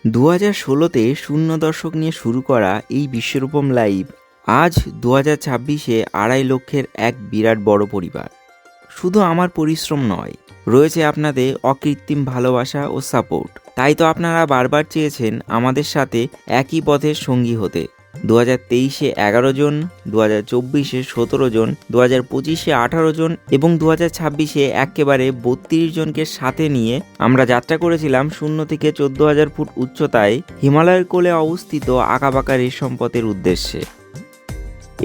2016-তে শূন্য দর্শক নিয়ে শুরু করা এই বিশ্বরূপম লাইভ আজ 2026-এ 2.5 লক্ষের এক বিরাট বড় পরিবার। শুধু আমার পরিশ্রম নয়, রয়েছে আপনাদের অকৃত্রিম ভালোবাসা ও সাপোর্ট। তাই তো আপনারা বারবার চেয়েছেন আমাদের সাথে একই পথের সঙ্গী হতে। 2023-এ 11 জন, 2024-এ 17 জন, 2025-এ 18 জন এবং 2026-এ একেবারে 32 জনকে সাথে নিয়ে আমরা যাত্রা করেছিলাম 0 থেকে 14,000 ফুট উচ্চতায় হিমালয়ের কোলে অবস্থিত আঁকাবাঁকা রেশম পথের উদ্দেশ্যে।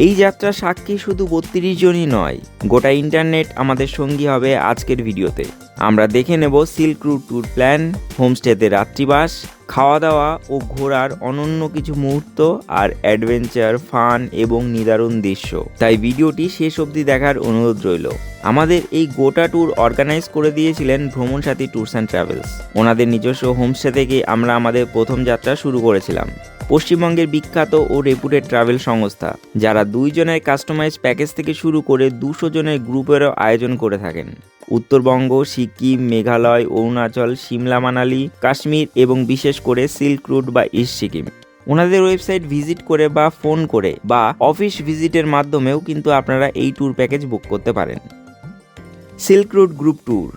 এই যাত্রা সাক্ষী শুধু 32 জনই নয়, গোটা ইন্টারনেট আমাদের সঙ্গী হবে আজকের ভিডিওতে। আমরা দেখে নেব সিল্ক রুট ট্যুর প্ল্যান, হোমস্টেতে রাত্রিবাস, খাওয়া দাওয়া ও ঘোরার অনন্য কিছু মুহূর্ত, আর অ্যাডভেঞ্চার, ফান এবং নিদারুণ দৃশ্য। তাই ভিডিওটি শেষ অবধি দেখার অনুরোধ রইল। আমাদের এই গোটা ট্যুর অর্গানাইজ করে দিয়েছিলেন ভ্রমণ সাথী ট্যুরস অ্যান্ড ট্রাভেলস। ওনাদের নিজস্ব হোমস্টে থেকে আমরা আমাদের প্রথম যাত্রা শুরু করেছিলাম। পশ্চিমবঙ্গের বিখ্যাত ও রেপুটেড ট্রাভেল সংস্থা, যারা 2 জনের কাস্টমাইজ প্যাকেজ থেকে শুরু করে 200 জনের গ্রুপেরও আয়োজন করে থাকেন। উত্তরবঙ্গ, সিকিম, মেঘালয়, অরুণাচল, সিমলা, মানালি, কাশ্মীর এবং বিশেষ করে সিল্ক রুট বা ইস্ট সিকিম। ওনাদের ওয়েবসাইট ভিজিট করে বা ফোন করে বা অফিস ভিজিটের মাধ্যমেও কিন্তু আপনারা এই ট্যুর প্যাকেজ বুক করতে পারেন। Silk route group tour.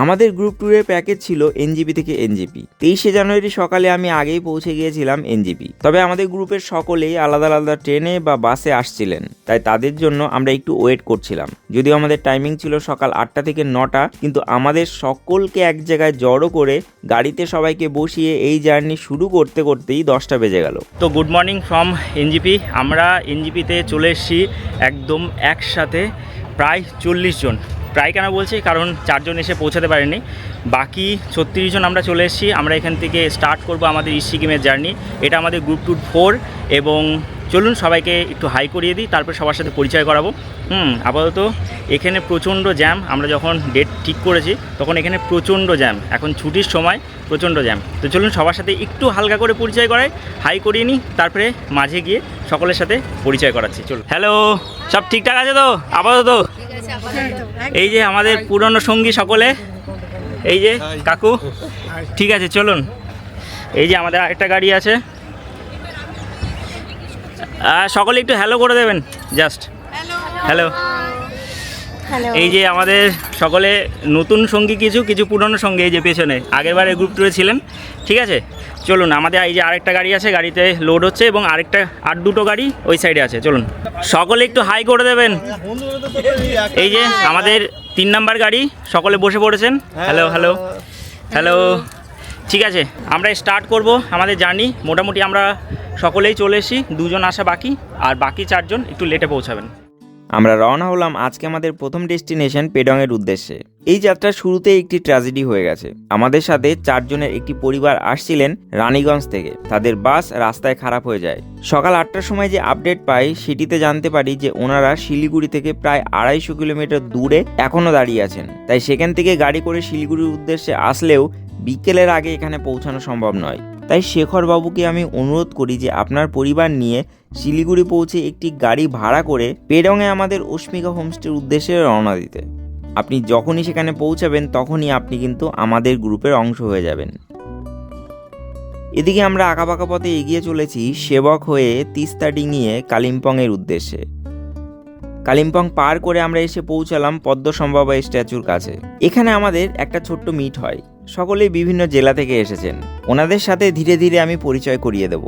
আমাদের গ্রুপ ট্যুরের প্যাকেজ ছিল এনজিপি থেকে এনজিপি। 23শে জানুয়ারি সকালে আমি আগেই পৌঁছে গিয়েছিলাম এনজিপি। তবে আমাদের গ্রুপের সকলেই আলাদা আলাদা ট্রেনে বা বাসে আসছিলেন, তাই তাদের জন্য আমরা একটু ওয়েট করছিলাম। যদিও আমাদের টাইমিং ছিল সকাল 8টা থেকে 9টা, কিন্তু আমাদের সকলকে এক জায়গায় জড়ো করে গাড়িতে সবাইকে বসিয়ে এই জার্নি শুরু করতে করতেই 10টা বেজে গেল। তো গুড মর্নিং ফ্রম এনজিপি। আমরা এনজিপিতে চলে এসেছি একদম একসাথে, প্রায় 40 জন। প্রায় কেন বলছি, কারণ 4 জন এসে পৌঁছাতে পারেনি, বাকি 36 জন আমরা চলে এসেছি। আমরা এখান থেকে স্টার্ট করব আমাদের ইস্ট সিকিমের জার্নি। এটা আমাদের গ্রুপ ট্যুর 4 এবং চলুন সবাইকে একটু হাই করিয়ে দিই, তারপর সবার সাথে পরিচয় করাবো। আপাতত এখানে প্রচণ্ড জ্যাম। আমরা যখন ডেট ঠিক করেছি তখন এখানে প্রচণ্ড জ্যাম, এখন ছুটির সময় প্রচণ্ড জ্যাম। তো চলুন সবার সাথে একটু হালকা করে পরিচয় করাই, হাই করিয়ে নিই, তারপরে মাঝে গিয়ে সকলের সাথে পরিচয় করাচ্ছি। চলুন। হ্যালো, সব ঠিকঠাক আছে তো আপাতত? এই যে আমাদের পুরনো সঙ্গী সকলে, এই যে কাকু, ঠিক আছে চলুন। এই যে আমাদের আরেকটা গাড়ি আছে, সকলে একটু হ্যালো করে দেবেন, জাস্ট হ্যালো। এই যে আমাদের সকলে নতুন সঙ্গী, কিছু কিছু পুরনো সঙ্গী, এই যে পেছনে আগেরবারে গ্রুপ ট্যুরে ছিলেন। ঠিক আছে চলুন। আমাদের এই যে আরেকটা গাড়ি আছে, গাড়িতে লোড হচ্ছে, এবং আর দুটো গাড়ি ওই সাইডে আছে। চলুন সকলে একটু হাই করে দেবেন। এই যে আমাদের 3 নাম্বার গাড়ি, সকলে বসে পড়েছেন। Hello hello hello. ঠিক আছে, আমরা স্টার্ট করব আমাদের জার্নি। মোটামুটি আমরা সকলেই চলে এসেছি, 2 জন আসা বাকি, আর বাকি 4 জন একটু লেটে পৌঁছাবেন। আমরা রওনা হলাম আজকে আমাদের প্রথম ডেস্টিনেশন পেডংয়ের উদ্দেশ্যে। এই যাত্রার শুরুতে একটি ট্র্যাজেডি হয়ে গেছে। আমাদের সাথে 4 জনের একটি পরিবার আসছিলেন রানীগঞ্জ থেকে। তাদের বাস রাস্তায় খারাপ হয়ে যায়। সকাল 8টার সময় যে আপডেট পাই সেটিতে জানতে পারি যে ওনারা শিলিগুড়ি থেকে প্রায় 250 কিলোমিটার দূরে এখনও দাঁড়িয়ে আছেন। তাই সেখান থেকে গাড়ি করে শিলিগুড়ির উদ্দেশ্যে আসলেও বিকেলের আগে এখানে পৌঁছানো সম্ভব নয়। তাই শেখর বাবুকে আমি অনুরোধ করি যে আপনার পরিবার নিয়ে শিলিগুড়ি পৌঁছে একটি গাড়ি ভাড়া করে পেডংয়ে আমাদের অস্মিকা হোমস্টের উদ্দেশ্যে রওনা দিতে। আপনি যখনই সেখানে পৌঁছাবেন তখনই আপনি কিন্তু আমাদের গ্রুপের অংশ হয়ে যাবেন। এদিকে আমরা আঁকাবাঁকা পথে এগিয়ে চলেছি সেবক হয়ে তিস্তা ডিঙিয়ে কালিম্পংয়ের উদ্দেশ্যে। কালিম্পং পার করে আমরা এসে পৌঁছালাম পদ্মসম্ভবা স্ট্যাচুর কাছে। এখানে আমাদের একটা ছোট্ট মিট হয়। সকলেই বিভিন্ন জেলা থেকে এসেছেন। ওনাদের সাথে ধীরে ধীরে আমি পরিচয় করিয়ে দেব।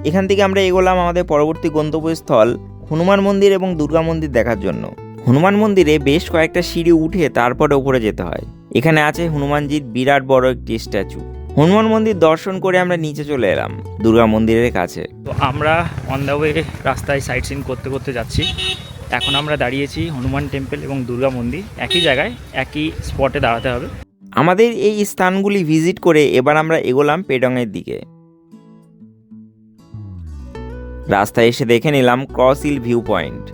এখান থেকে আমরা এগোলাম আমাদের পরবর্তী গন্তব্যস্থল হনুমান মন্দির এবং দুর্গা মন্দির দেখার জন্য। হনুমান মন্দিরে বেশ কয়েকটা সিঁড়ি উঠে তারপরে ওপরে যেতে হয়। এখানে আছে হনুমানজির বিরাট বড় একটি স্ট্যাচু। হনুমান মন্দির দর্শন করে আমরা নিচে চলে এলাম দুর্গা মন্দিরের কাছে। তো আমরা অন দ্য ওয়ে রাস্তায় সাইট সিন করতে করতে যাচ্ছি। এখন আমরা দাঁড়িয়েছি হনুমান টেম্পল এবং দুর্গা মন্দির একই জায়গায়, একই স্পটে দাঁড়াতে হবে। আমাদের এই স্থানগুলি ভিজিট করে এবার আমরা এগোলাম পেডংয়ের দিকে। রাস্তায় এসে দেখে নিলাম ক্রস হিল ভিউ পয়েন্ট।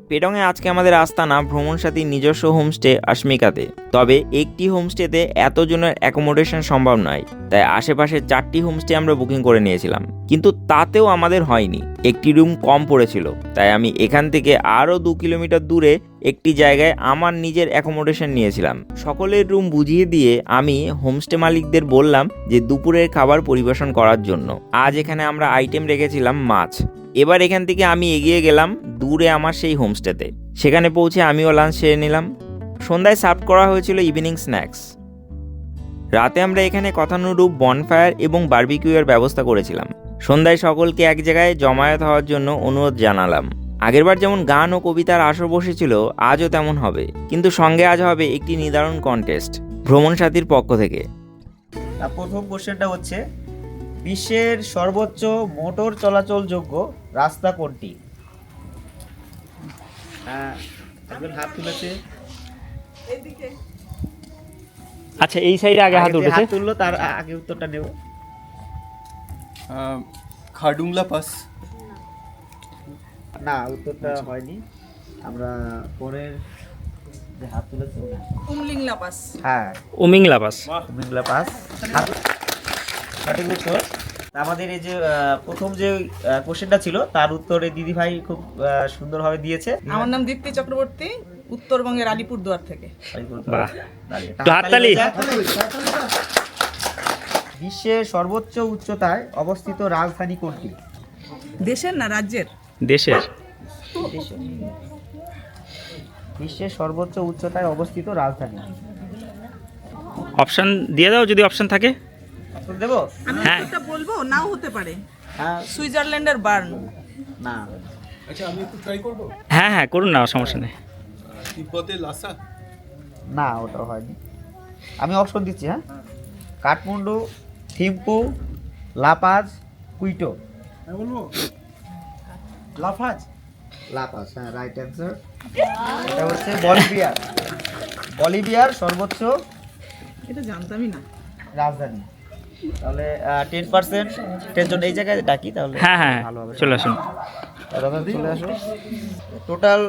পেডংয়ে আজকে আমাদের আস্তানা ভ্রমণ সাথীর নিজস্ব হোমস্টে অস্মিকাতে। তবে একটি হোমস্টেতে এতজনের অ্যাকোমোডেশন সম্ভব নয়, তাই আশেপাশে 4টি হোমস্টে আমরা বুকিং করে নিয়েছিলাম, কিন্তু তাতেও আমাদের হয়নি। একটি রুম কম পড়েছিল, তাই আমি এখান থেকে আরও 2 কিলোমিটার দূরে একটি জায়গায় আমার নিজের অ্যাকোমোডেশন নিয়েছিলাম। সকলের রুম বুঝিয়ে দিয়ে আমি হোমস্টে মালিকদের বললাম যে দুপুরের খাবার পরিবেশন করার জন্য। আজ এখানে আমরা আইটেম রেখেছিলাম মাছ। এবার এখান থেকে আমি এগিয়ে গেলাম দূরে আমার সেই হোমস্টেতে। সেখানে পৌঁছে আমিও লাঞ্চ সেরে নিলাম। সন্ধ্যায় সার্ভ করা হয়েছিল ইভিনিং স্ন্যাক্স। রাতে আমরা এখানে কথানুরূপ বনফায়ার এবং বারবিকিউয়ের ব্যবস্থা করেছিলাম। সন্ধ্যায় সকলকে এক জায়গায় জমায়েত হওয়ার জন্য অনুরোধ জানালাম। আগেরবার যেমন গান ও কবিতার আসর বসেছিল, আজও তেমন হবে, কিন্তু সঙ্গে আজ হবে একটি নির্ধারণ কন্টেস্ট ভ্রমণ সাথীর পক্ষ থেকে। প্রথম কোশ্চেনটা হচ্ছে, বিশ্বের সর্বোচ্চ মোটর চলাচলযোগ্য রাস্তা কোনটি? একজন হাত তুলেছে। আচ্ছা, এই সাইডে আগে হাত উঠেছে। হাত তুললো, তার আগে উত্তরটা নেব। খারডুংলা পাস। না, উত্তরটা হয়নি। আমরা পরের যে হাত তুলেছে, উমলিংলা পাস। হ্যাঁ, উমিংলা পাস। উমিংলা পাস সঠিক উত্তর। আমাদের এই যে প্রথম যে কোশ্চেনটা ছিল, তার উত্তরে দিদি ভাই খুব সুন্দরভাবে দিয়েছে। আমার নাম দীপ্তি চক্রবর্তী, উত্তরবঙ্গের আলিপুরদুয়ার থেকে। বাহ, তো হাততালি। বিশ্বের সর্বোচ্চ উচ্চতায় অবস্থিত রাজধানী কোনটি? দেশের না রাজ্যের? দেশের। বিশ্বের সর্বোচ্চ উচ্চতায় অবস্থিত রাজধানী। অপশন দিয়ে দাও যদি অপশন থাকে। উত্তর দেবো? আমি হ্যাঁ। উত্তরটা বলবো, নাও হতে পারে। হ্যাঁ, সুইজারল্যান্ডের বার্ন। না। আচ্ছা, আমি একটু ট্রাই করব। হ্যাঁ হ্যাঁ, করুন না, সমস্যা নেই। তিব্বতের লাসা। না, ওটা হয়নি। আমি অপশন দিচ্ছি। হ্যাঁ, কাঠমান্ডু, থিম্পু, লাপাজ, কুইটো। আমি বলবো লাফাজ। লাপাজ, হ্যাঁ, রাইট অ্যান্সার। এটা হচ্ছে বলিভিয়ার। বলিভিয়ার সর্বোচ্চ এটা জানতামই না। রাজধানী। তাহলে 10% এর জন্য এই জায়গায় ডাকি, তাহলে হ্যাঁ হ্যাঁ, ভালো হবে। চলে আসুন। দাদা চলে আসো। টোটাল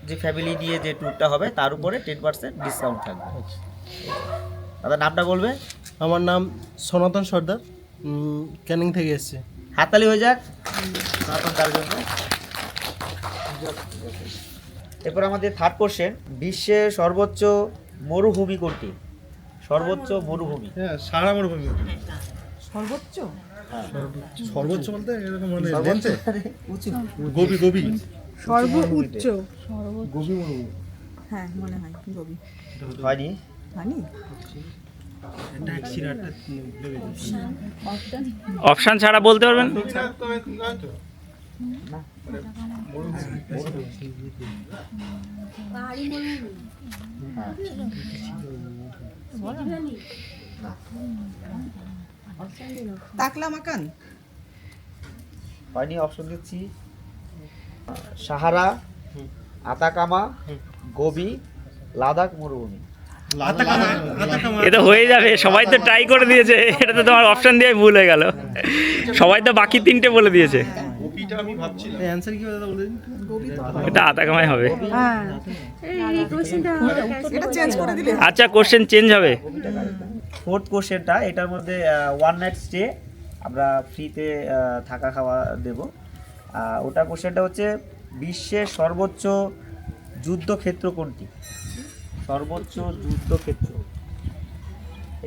যে ফ্যামিলি নিয়ে যে ট্যুরটা হবে, তার উপরে 10% ডিসকাউন্ট থাকবে। দাদা নামটা বলবে? আমার নাম সনাতন সর্দার, ক্যানিং থেকে এসেছে। হাততালি হয়ে যাক সনাতন তার জন্য। এরপর আমাদের থার্ড কোশ্চেন, বিশ্বের সর্বোচ্চ মরুভূমি কোনটি? সর্বোচ্চ মরুভূমি। হ্যাঁ, সারা মরুভূমি। সর্বোচ্চ? সর্বোচ্চ বলতে এরকম মানে সর্বোচ্চ লেন্থে? উঁচু। গোবি গোবি সর্বোচ্চ। গোবি মরুভূমি। হ্যাঁ, মনে হয় গবি। হয়নি। হয়নি? অপশন ছাড়া বলতে পারবেন? তাকলা মাকান? হয়নি। অপশন দিচ্ছি, সাহারা, আতাকামা, গোবি, লাদাখ মরুভূমি। এটা হয়ে যাবে, সবাই তো ট্রাই করে দিয়েছে। এটা তো তোমার অপশন দিয়ে ভুল হয়ে গেল। সবাই তো বাকি তিনটে বলে দিয়েছে। গোপিটা আমি ভাবছিলাম। অ্যানসার কি দাদা বলে দিন? এটা আতাকামাই হবে। এটা চেঞ্জ করে দিলে। আচ্ছা, কোশ্চেন চেঞ্জ হবে। ফোর্থ কোশ্চেনটা, এটার মধ্যে ওয়ান নাইট স্টে আমরা ফ্রিতে থাকা খাওয়া দেব। ওটা কোশ্চেনটা হচ্ছে, বিশ্বের সর্বোচ্চ যুদ্ধক্ষেত্র কোনটি? সর্বোচ্চ যুদ্ধক্ষেত্র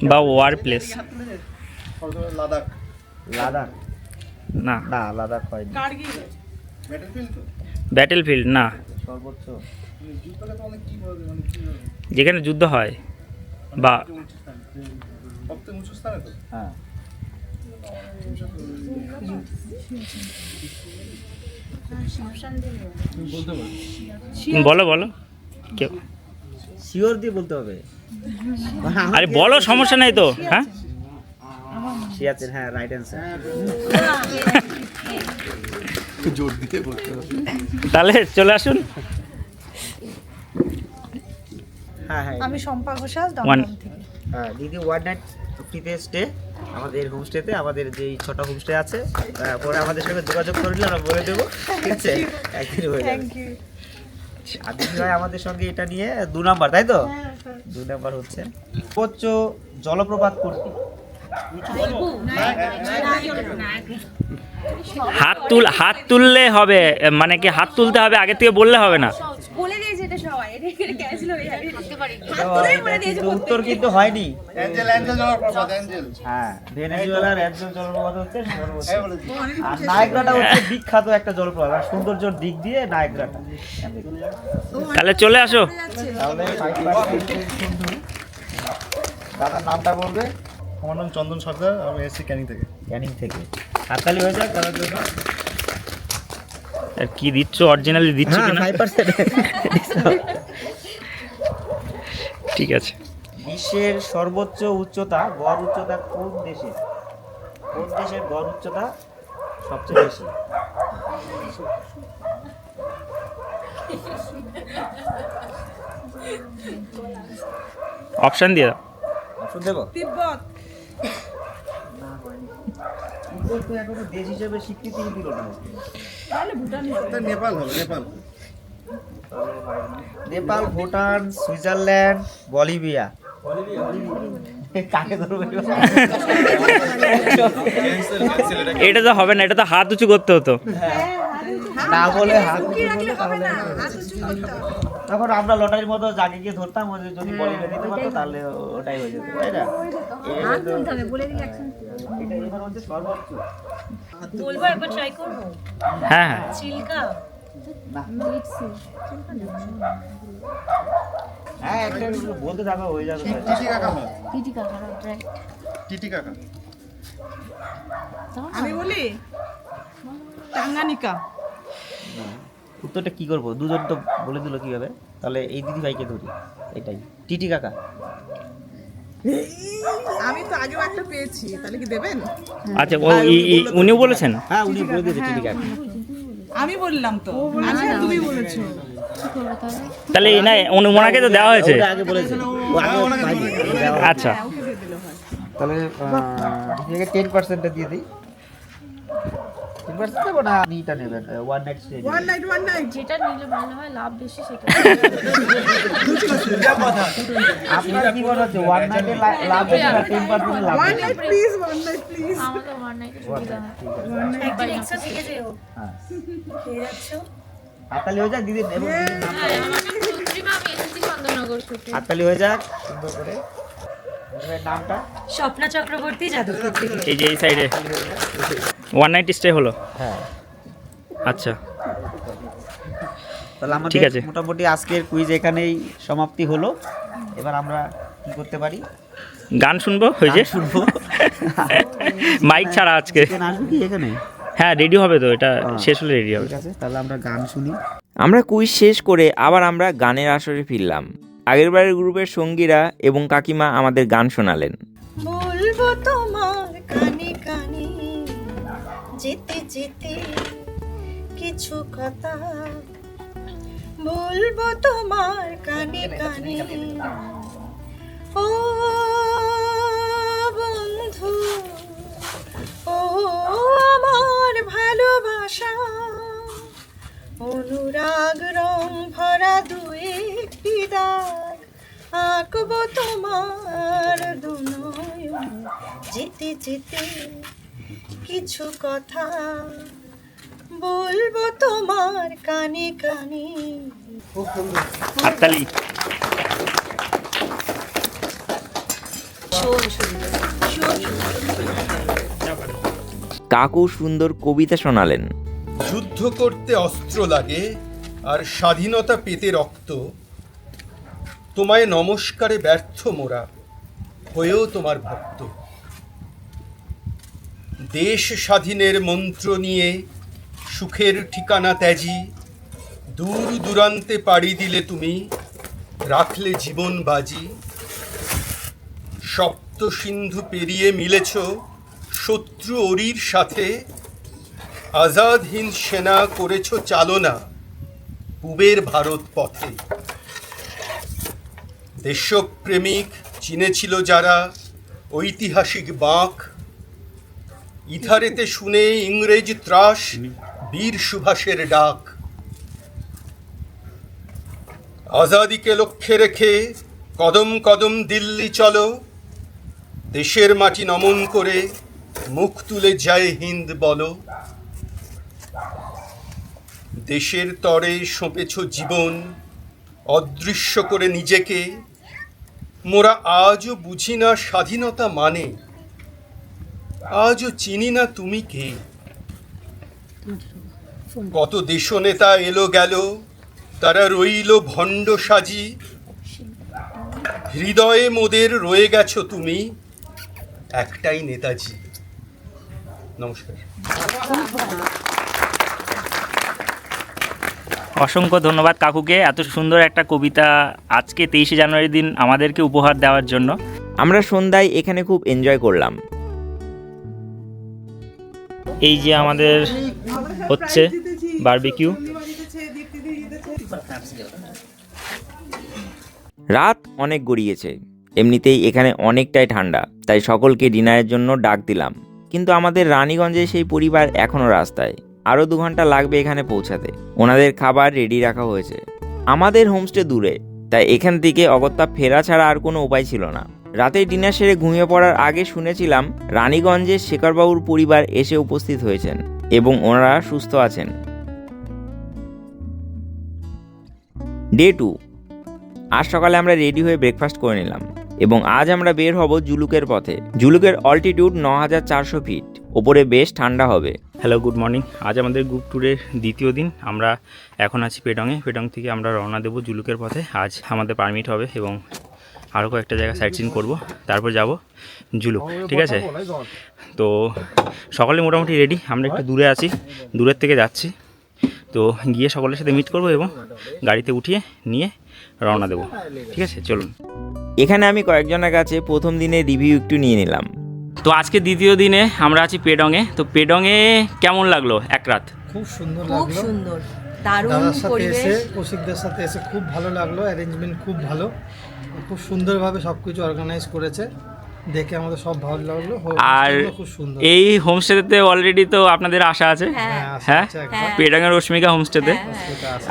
বা ওয়ার প্লেস। লাদাখ। লাদাখ? না, না, লাদাখ হয়নি। কার্গিল? ব্যাটেলফিল্ড তো। ব্যাটেলফিল্ড না, সর্বোচ্চ যুদ্ধটা তো অনেক কি বলবে, মানে কি যেখানে যুদ্ধ হয় বা উঁচু স্থান, সবথেকে উঁচু স্থানে তো। হ্যাঁ, বলতে পারি। বলো বলো কেউ। শিওর দিয়ে বলতে হবে। আরে বলো, সমস্যা নেই তো। হ্যাঁ, সিয়াচেন, হ্যাঁ, রাইট অ্যান্সার। জোর দিয়ে বলতে হবে। তাহলে চলে আসুন। হ্যাঁ হ্যাঁ, আমি শম্পা ঘোষাল, ওয়ান। দমদম থেকে। হ্যাঁ, দিদি ওয়ান নাইট ফ্রিতে স্টে আমাদের হোমস্টেতে। আমাদের যেই 6টা হোমস্টে আছে, পরে আমাদের সঙ্গে যোগাযোগ করলে আমরা বলে দেবো, ঠিক আছে? একদিন হয়ে যাবে। Thank you. আর দিদি ভাই আমাদের সঙ্গে এটা নিয়ে 2 নাম্বার, তাই তো? 2 নাম্বার হচ্ছে সর্বোচ্চ জলপ্রপাত কোনটি? হাত তুললে হবে, মানে কি হাত তুলতে হবে আগে থেকে বললে হবে না? বলে দিয়েছে এটা সবাই, এটা এখানে ক্যান্সেল হয়ে যাবে। থাকতে পারি কিন্তু উত্তর কিন্তু হয়নি। অ্যাঞ্জেল জলপ্রপাত, অ্যাঞ্জেল। হ্যাঁ, ভেনেজুয়েলার অ্যাঞ্জেল জলপ্রপাত হচ্ছে সর্বোচ্চ। আর নায়াগ্রাটা হচ্ছে বিখ্যাত একটা জলপ্রপাত, আর সৌন্দর্যের দিক দিয়ে নায়াগ্রাটা। তাহলে চলে আসো। তাহলে দাদার নামটা বলবে। আমার নাম চন্দন সর্দার, আমি এসেছি ক্যানিং থেকে। ক্যানিং থেকে। হাততালি হয়ে যাক তাদের জন্য। আর কি দিচ্ছ, অরিজিনালি দিচ্ছ হ্যাঁ, কিনা? 5% ঠিক আছে। বিশ্বের সর্বোচ্চ উচ্চতা, গড় উচ্চতা কোন দেশে? কোন দেশের গড় উচ্চতা সবচেয়ে বেশি? অপশন দিয়ে দাও। অপশন দেবো? তিব্বত। উত্তর তো এখনো দেশ হিসেবে স্বীকৃতি দিল না। তাহলে ভুটান তা নেপাল হবে, নেপাল। Nepal, Bhutan, Switzerland, Bolivia. কাকে ধরবে? এটা তো হবে না, এটা তো হাত উঁচু করতে হতো। না বলে হাত উঁচু করলে তাহলে তখন আমরা লটারির মতো যাকে গিয়ে ধরতাম, ওই যে যদি বলিভিয়া দিতে পারতো তাহলে ওটাই হয়ে যেত, তাই না? হাত তুলতে হবে, বলে দিলে অ্যাকশন। এটা এবার হচ্ছে সর্বোচ্চ। বলবো, একবার ট্রাই করবো। হ্যাঁ হ্যাঁ, চিল্কা। হ্যাঁ, একটা বলতে যাবে হয়ে যাবে। টিটি কাকা হয়, টিটি কাকা, রাইট। টিটি কাকা। আমি বলি টাঙ্গানিকা। উত্তরটা কি করবো? দুজন তো বলে দিল কিভাবে? তাহলে এই দিদি ভাইকে ধরি, এটাই টিটি কাকা। আমি তো আগেও একটা পেয়েছি, তাহলে কি দেবেন? আচ্ছা, উনিও বলেছেন। হ্যাঁ, উনি বলে দিয়েছে টিটি কাকা। আমি বললাম তো, আচ্ছা তুমি বলেছো। কি করবো তাহলে? তাহলে না, ওনাকে তো দেওয়া হয়েছে। ওটা আগে বলেছে, ও আগে পাইনি, দেওয়া হয়েছে। আচ্ছা, ওকে দিয়ে দিলে হয়। তাহলে 10% দিয়ে দিই। 10% দেবো না, আপনিটা নেবেন, one night stay. One night. যেটা নিলে ভালো হয়, লাভ বেশি সেটা। আপনার কি মনে হচ্ছে ওয়ান নাইটে লাভ বেশি না 10% লাভ ওয়ান বেশি? Night please, one night please. আমাকে ওয়ান নাইটে সুবিধা হয়। একদিন এক্সট্রা থেকে যেও। হ্যাঁ, খেয়ে যাচ্ছ? হাততালি হয়ে যাক দিদি, এবং দিদির নামটা হ্যাঁ, আমার নাম চন্দ্রিমা, আমি এসেছি চন্দননগর থেকে। হাততালি হয়ে যাক সুন্দর করে। দিদির নামটা? স্বপ্না চক্রবর্তী, যাদবপুর থেকে। এই যে এই সাইডে ওয়ান নাইট স্টে হলো। হ্যাঁ, আচ্ছা, তাহলে আমাদের ঠিক আছে। মোটামুটি আজকের কুইজ এখানেই সমাপ্তি হলো। এবার আমরা কি করতে পারি? গান শুনবো। ওই যে গান শুনবো। মাইক ছাড়া আজকে। কেন আসবে কি এখানে? হ্যাঁ, রেডি হবে তো, এটা শেষ হলে রেডি হবে। ঠিক আছে, তাহলে আমরা গান শুনি। আমরা কুইজ শেষ করে আবার আমরা গানের আসরে ফিরলাম। আগেরবারের গ্রুপের সঙ্গীরা এবং কাকিমা আমাদের গান শোনালেন। বলবো তোমার কানে কানে যেতে যেতে কিছু কথা, বলবো তোমার কানে কানে ও বন্ধু, ও আমার ভালোবাসা, অনুরাগ রং ভরা দু একটি দাগ আঁকবো তোমার দুনয়ন, যেতে যেতে কিছু কথা, বলবো তোমার কানে কানে। হাততালি। কাকু সুন্দর কবিতা শোনালেন। যুদ্ধ করতে অস্ত্র লাগে আর স্বাধীনতা পেতে রক্ত, তোমায় নমস্কারে ব্যর্থ মোরা, হয়েও তোমার ভক্ত। দেশ স্বাধীনের মন্ত্র নিয়ে সুখের ঠিকানা ত্যাজি, দূর দূরান্তে পাড়ি দিলে তুমি, রাখলে জীবন বাজি। সপ্ত সিন্ধু পেরিয়ে মিলেছ শত্রু অরির সাথে, আজাদ হিন্দ সেনা করেছ চালনা পূবের ভারত পথে। দেশপ্রেমিক চিনেছিল যারা ঐতিহাসিক বাঁক, ইথারেতে শুনে ইংরেজ ত্রাস বীর সুভাষের ডাক। আজাদিকে লক্ষ্যে রেখে কদম কদম দিল্লি চলো, দেশের মাটি নমন করে মুখ তুলে জয় হিন্দ বলো। দেশের তরে সঁপেছ জীবন, অদৃশ্য করে নিজেকে। মোরা আজও বুঝি না স্বাধীনতা মানে, আজও চিনি না তুমি কে। কত দেশনেতা এলো গেল, তারা রইল ভণ্ড সাজি। হৃদয়ে মোদের রয়ে গেছো তুমি, একটাই নেতাজি। নমস্কার। অসংখ্য ধন্যবাদ কাকুকে এত সুন্দর একটা কবিতা আজকে 23শে জানুয়ারির দিন আমাদেরকে উপহার দেওয়ার জন্য। আমরা সন্ধ্যায় এখানে খুব এনজয় করলাম। এই যে আমাদের হচ্ছে বারবিকিউ। রাত অনেক গড়িয়েছে, এমনিতেই এখানে অনেকটাই ঠান্ডা, তাই সকলকে ডিনারের জন্য ডাক দিলাম। কিন্তু আমাদের রানীগঞ্জের সেই পরিবার এখনও রাস্তায়, আরও 2 ঘন্টা লাগবে এখানে পৌঁছাতে। ওনাদের খাবার রেডি রাখা হয়েছে। আমাদের হোমস্টে দূরে, তাই এখান থেকে অগত্যা ফেরা ছাড়া আর কোনো উপায় ছিল না। রাতে ডিনার সেরে ঘুমিয়ে পড়ার আগে শুনেছিলাম রানীগঞ্জের শেখরবাবুর পরিবার এসে উপস্থিত হয়েছেন এবং ওনারা সুস্থ আছেন। ডে 2। আজ সকালে আমরা রেডি হয়ে ব্রেকফাস্ট করে নিলাম এবং আজ আমরা বের হব জুলুকের পথে। জুলুকের অল্টিটিউড 9400 ফিট, ওপরে বেশ ঠান্ডা হবে। Hello, good morning. আজ আমাদের গ্রুপ ট্যুরের দ্বিতীয় দিন। আমরা এখন আছি পেডংয়ে। পেডং থেকে আমরা রওনা দেবো জুলুকের পথে। আজ আমাদের পারমিট হবে এবং আরও কয়েকটা জায়গা সাইট সিন করবো, তারপর যাব জুলুক। ঠিক আছে, তো সকলে মোটামুটি রেডি। আমরা একটু দূরে আছি, দূরের থেকে যাচ্ছি। তো গিয়ে সকলের সাথে মিট করবো এবং গাড়িতে উঠিয়ে নিয়ে রওনা দেবো। ঠিক আছে, চলুন। এখানে আমি কয়েকজনের কাছে প্রথম দিনের রিভিউ একটু নিয়ে নিলাম। তো আজকে দ্বিতীয় দিনে আমরা আছি পেডংয়ে। তো পেডংয়ে কেমন লাগলো এক রাত? খুব সুন্দর খুব লাগলো। সুন্দর, দারুণ দাদার সাথে পরিবেশ। এসে, কৌশিকদের সাথে এসে খুব ভালো লাগলো। অ্যারেঞ্জমেন্ট খুব ভালো, খুব সুন্দরভাবে সব কিছু অর্গানাইজ করেছে, দেখে আমাদের সব ভালো লাগলো। আর খুব সুন্দর। এই হোমস্টেতে অলরেডি তো আপনাদের আশা আছে। হ্যাঁ, পেডংয়ের রশ্মিকা হোমস্টেতে।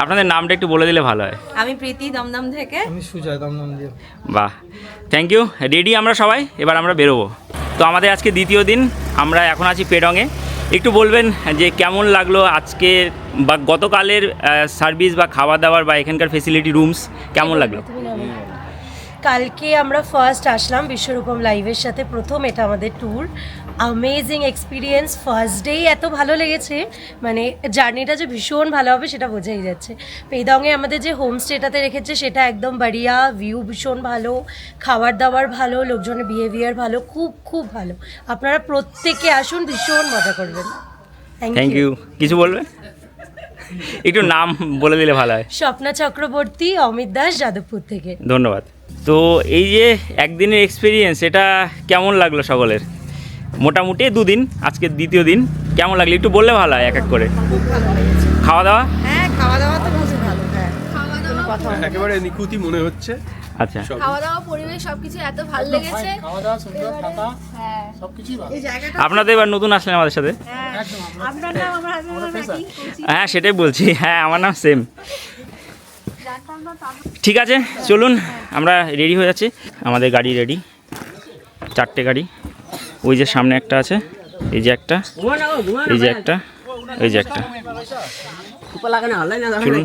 আপনাদের নামটা একটু বলে দিলে ভালো হয়। আমি প্রীতি দমদম থেকে। আমি সুজয় দমদম দিয়ে। বাহ, থ্যাংক ইউ। রেডি আমরা সবাই, এবার আমরা বেরোবো। তো আমাদের আজকে দ্বিতীয় দিন, আমরা এখন আছি পেডংয়ে। একটু বলবেন যে কেমন লাগলো আজকে বা গতকালের সার্ভিস বা খাওয়া দাওয়ার বা এখানকার ফেসিলিটি, রুমস কেমন লাগলো? কালকে আমরা ফার্স্ট আসলাম বিশ্বরূপম লাইভের সাথে, প্রথম এটা আমাদের ট্যুর। অ্যামেজিং এক্সপিরিয়েন্স, ফার্স্ট ডেই এত ভালো লেগেছে, মানে জার্নিটা যে ভীষণ ভালো হবে সেটা বোঝাই যাচ্ছে। পেডংয়ে আমাদের যে হোমস্টেটাতে রেখেছে সেটা একদম বাড়িয়া, ভিউ ভীষণ ভালো, খাবার দাবার ভালো, লোকজনের বিহেভিয়ার ভালো, খুব খুব ভালো। আপনারা প্রত্যেকে আসুন, ভীষণ মজা করবেন। Thank you. কিছু বলবে? একটু নাম বলে দিলে ভালো হয়। স্বপ্না চক্রবর্তী, অমিত দাস, যাদবপুর থেকে। ধন্যবাদ। তো এই যে একদিনের এক্সপিরিয়েন্স, এটা কেমন লাগলো সকলের? মোটামুটি 2 দিন, আজকে দ্বিতীয় দিন। কেমন লাগলো একটু বললে ভালো হয় এক এক করে। খাওয়া দাওয়া? হ্যাঁ, খাওয়া দাওয়া তো খুব ভালো। হ্যাঁ, খাওয়া দাওয়া একেবারে নিখুঁতি মনে হচ্ছে। আচ্ছা, খাওয়া দাওয়া পরিবেশ সবকিছু এত ভালো লেগেছে। খাওয়া দাওয়া সুন্দর, থাকা হ্যাঁ, সবকিছুই ভালো। এই জায়গাটা আপনাদের এবার নতুন আসলেন আমাদের সাথে। আপনার নাম আমার হাজবেন্ডের নাকি? হ্যাঁ, সেটাই বলছি। হ্যাঁ, আমার নাম সেম। ঠিক আছে, চলুন, আমরা রেডি হয়ে যাচ্ছি। আমাদের গাড়ি রেডি, 4টে গাড়ি। ওই যে সামনে একটা আছে, এই যে একটা, এই যে একটা, এই যে একটা। চলুন,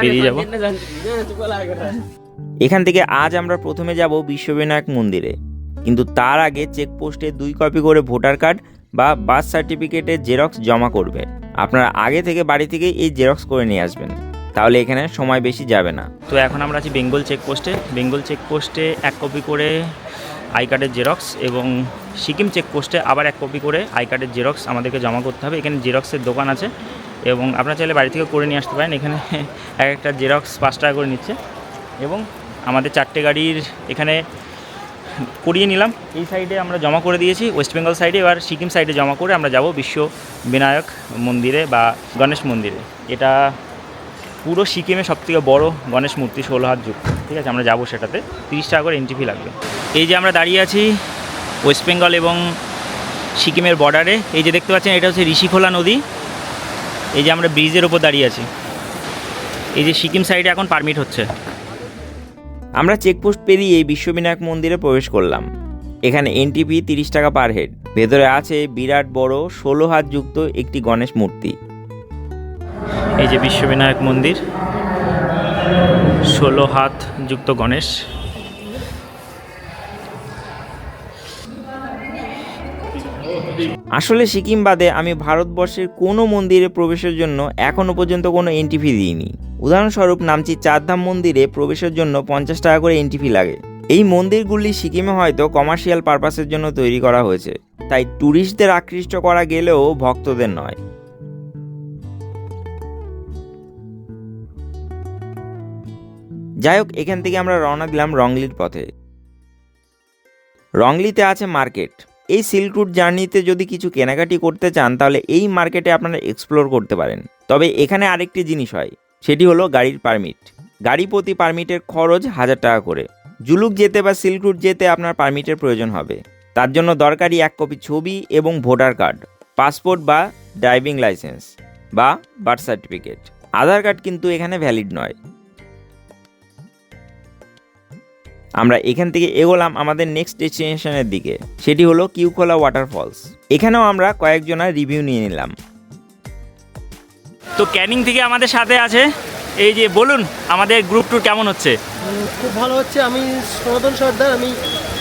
বেরিয়ে যাবো। এখান থেকে আজ আমরা প্রথমে যাব বিশ্ববিনায়ক মন্দিরে, কিন্তু তার আগে চেকপোস্টে 2 কপি করে ভোটার কার্ড বা বার্থ সার্টিফিকেটের জেরক্স জমা করবে। আপনারা আগে থেকে বাড়ি থেকে এই জেরক্স করে নিয়ে আসবেন, তাহলে এখানে সময় বেশি যাবে না। তো এখন আমরা আছি বেঙ্গল চেকপোস্টে। বেঙ্গল চেকপোস্টে 1 কপি করে আই কার্ডের জেরক্স এবং সিকিম চেকপোস্টে আবার 1 কপি করে আই কার্ডের জেরক্স আমাদেরকে জমা করতে হবে। এখানে জেরক্সের দোকান আছে এবং আপনারা চাইলে বাড়ি থেকে করে নিয়ে আসতে পারেন। এখানে এক একটা জেরক্স 5 টাকা করে নিচ্ছে এবং আমাদের 4টে গাড়ির এখানে করিয়ে নিলাম। এই সাইডে আমরা জমা করে দিয়েছি, ওয়েস্ট বেঙ্গল সাইডে। এবার সিকিম সাইডে জমা করে আমরা যাব বিশ্ব বিনায়ক মন্দিরে বা গণেশ মন্দিরে। এটা পুরো সিকিমে সবথেকে বড় গণেশ মূর্তি, 16 হাত যুক্ত। ঠিক আছে, আমরা যাবো সেটাতে। 30 টাকা করে এন্ট্রি ফি লাগবে। এই যে আমরা দাঁড়িয়ে আছি ওয়েস্ট বেঙ্গল এবং সিকিমের বর্ডারে। এই যে দেখতে পাচ্ছেন, এটা হচ্ছে ঋষিখোলা নদী। এই যে আমরা ব্রিজের ওপর দাঁড়িয়ে আছি। এই যে সিকিম সাইডে এখন পারমিট হচ্ছে। আমরা চেকপোস্ট পেরিয়ে বিশ্ববিনায়ক মন্দিরে প্রবেশ করলাম। এখানে এন্ট্রি ফি 30 টাকা পার হেড। ভেতরে আছে বিরাট বড় 16 হাত যুক্ত একটি গণেশ মূর্তি। এই যে বিশ্ববিনায়ক মন্দির, 16 হাত যুক্ত গণেশ। আসলে সিকিম বাদে আমি ভারতবর্ষের কোনো মন্দিরে প্রবেশের জন্য এখনও পর্যন্ত কোনো এন্ট্রি ফি দিইনি। উদাহরণস্বরূপ নামচি চারধাম মন্দিরে প্রবেশের জন্য 50 টাকা করে এন্ট্রি ফি লাগে। এই মন্দিরগুলি সিকিমে হয়তো কমার্শিয়াল পারপাসের জন্য তৈরি করা হয়েছে, তাই ট্যুরিস্টদের আকৃষ্ট করা গেলেও ভক্তদের নয়। যাই হোক, এখান থেকে আমরা রওনা দিলাম রংলির পথে। রংলিতে আছে মার্কেট। এই সিল্ক রুট জার্নিতে যদি কিছু কেনাকাটি করতে চান তাহলে এই মার্কেটে আপনারা এক্সপ্লোর করতে পারেন। তবে এখানে আরেকটি জিনিস হয়, সেটি হলো গাড়ির পারমিট। গাড়ি প্রতি পারমিটের খরচ 1000 টাকা করে। জুলুক যেতে বা সিল্ক রুট যেতে আপনার পারমিটের প্রয়োজন হবে। তার জন্য দরকারি 1 কপি ছবি এবং ভোটার কার্ড, পাসপোর্ট বা ড্রাইভিং লাইসেন্স বা বার্থ সার্টিফিকেট। আধার কার্ড কিন্তু এখানে ভ্যালিড নয়। আমরা এখান থেকে এগোলাম আমাদের নেক্সট ডেস্টিনেশনের দিকে, সেটি হলো কিউখোলা ওয়াটারফলস। এখানেও আমরা কয়েকজনের রিভিউ নিয়ে নিলাম। তো ক্যানিং থেকে আমাদের সাথে আছে, এই যে বলুন আমাদের গ্রুপ ট্যুর কেমন হচ্ছে? খুব ভালো হচ্ছে। আমি সনাতন সর্দার, আমি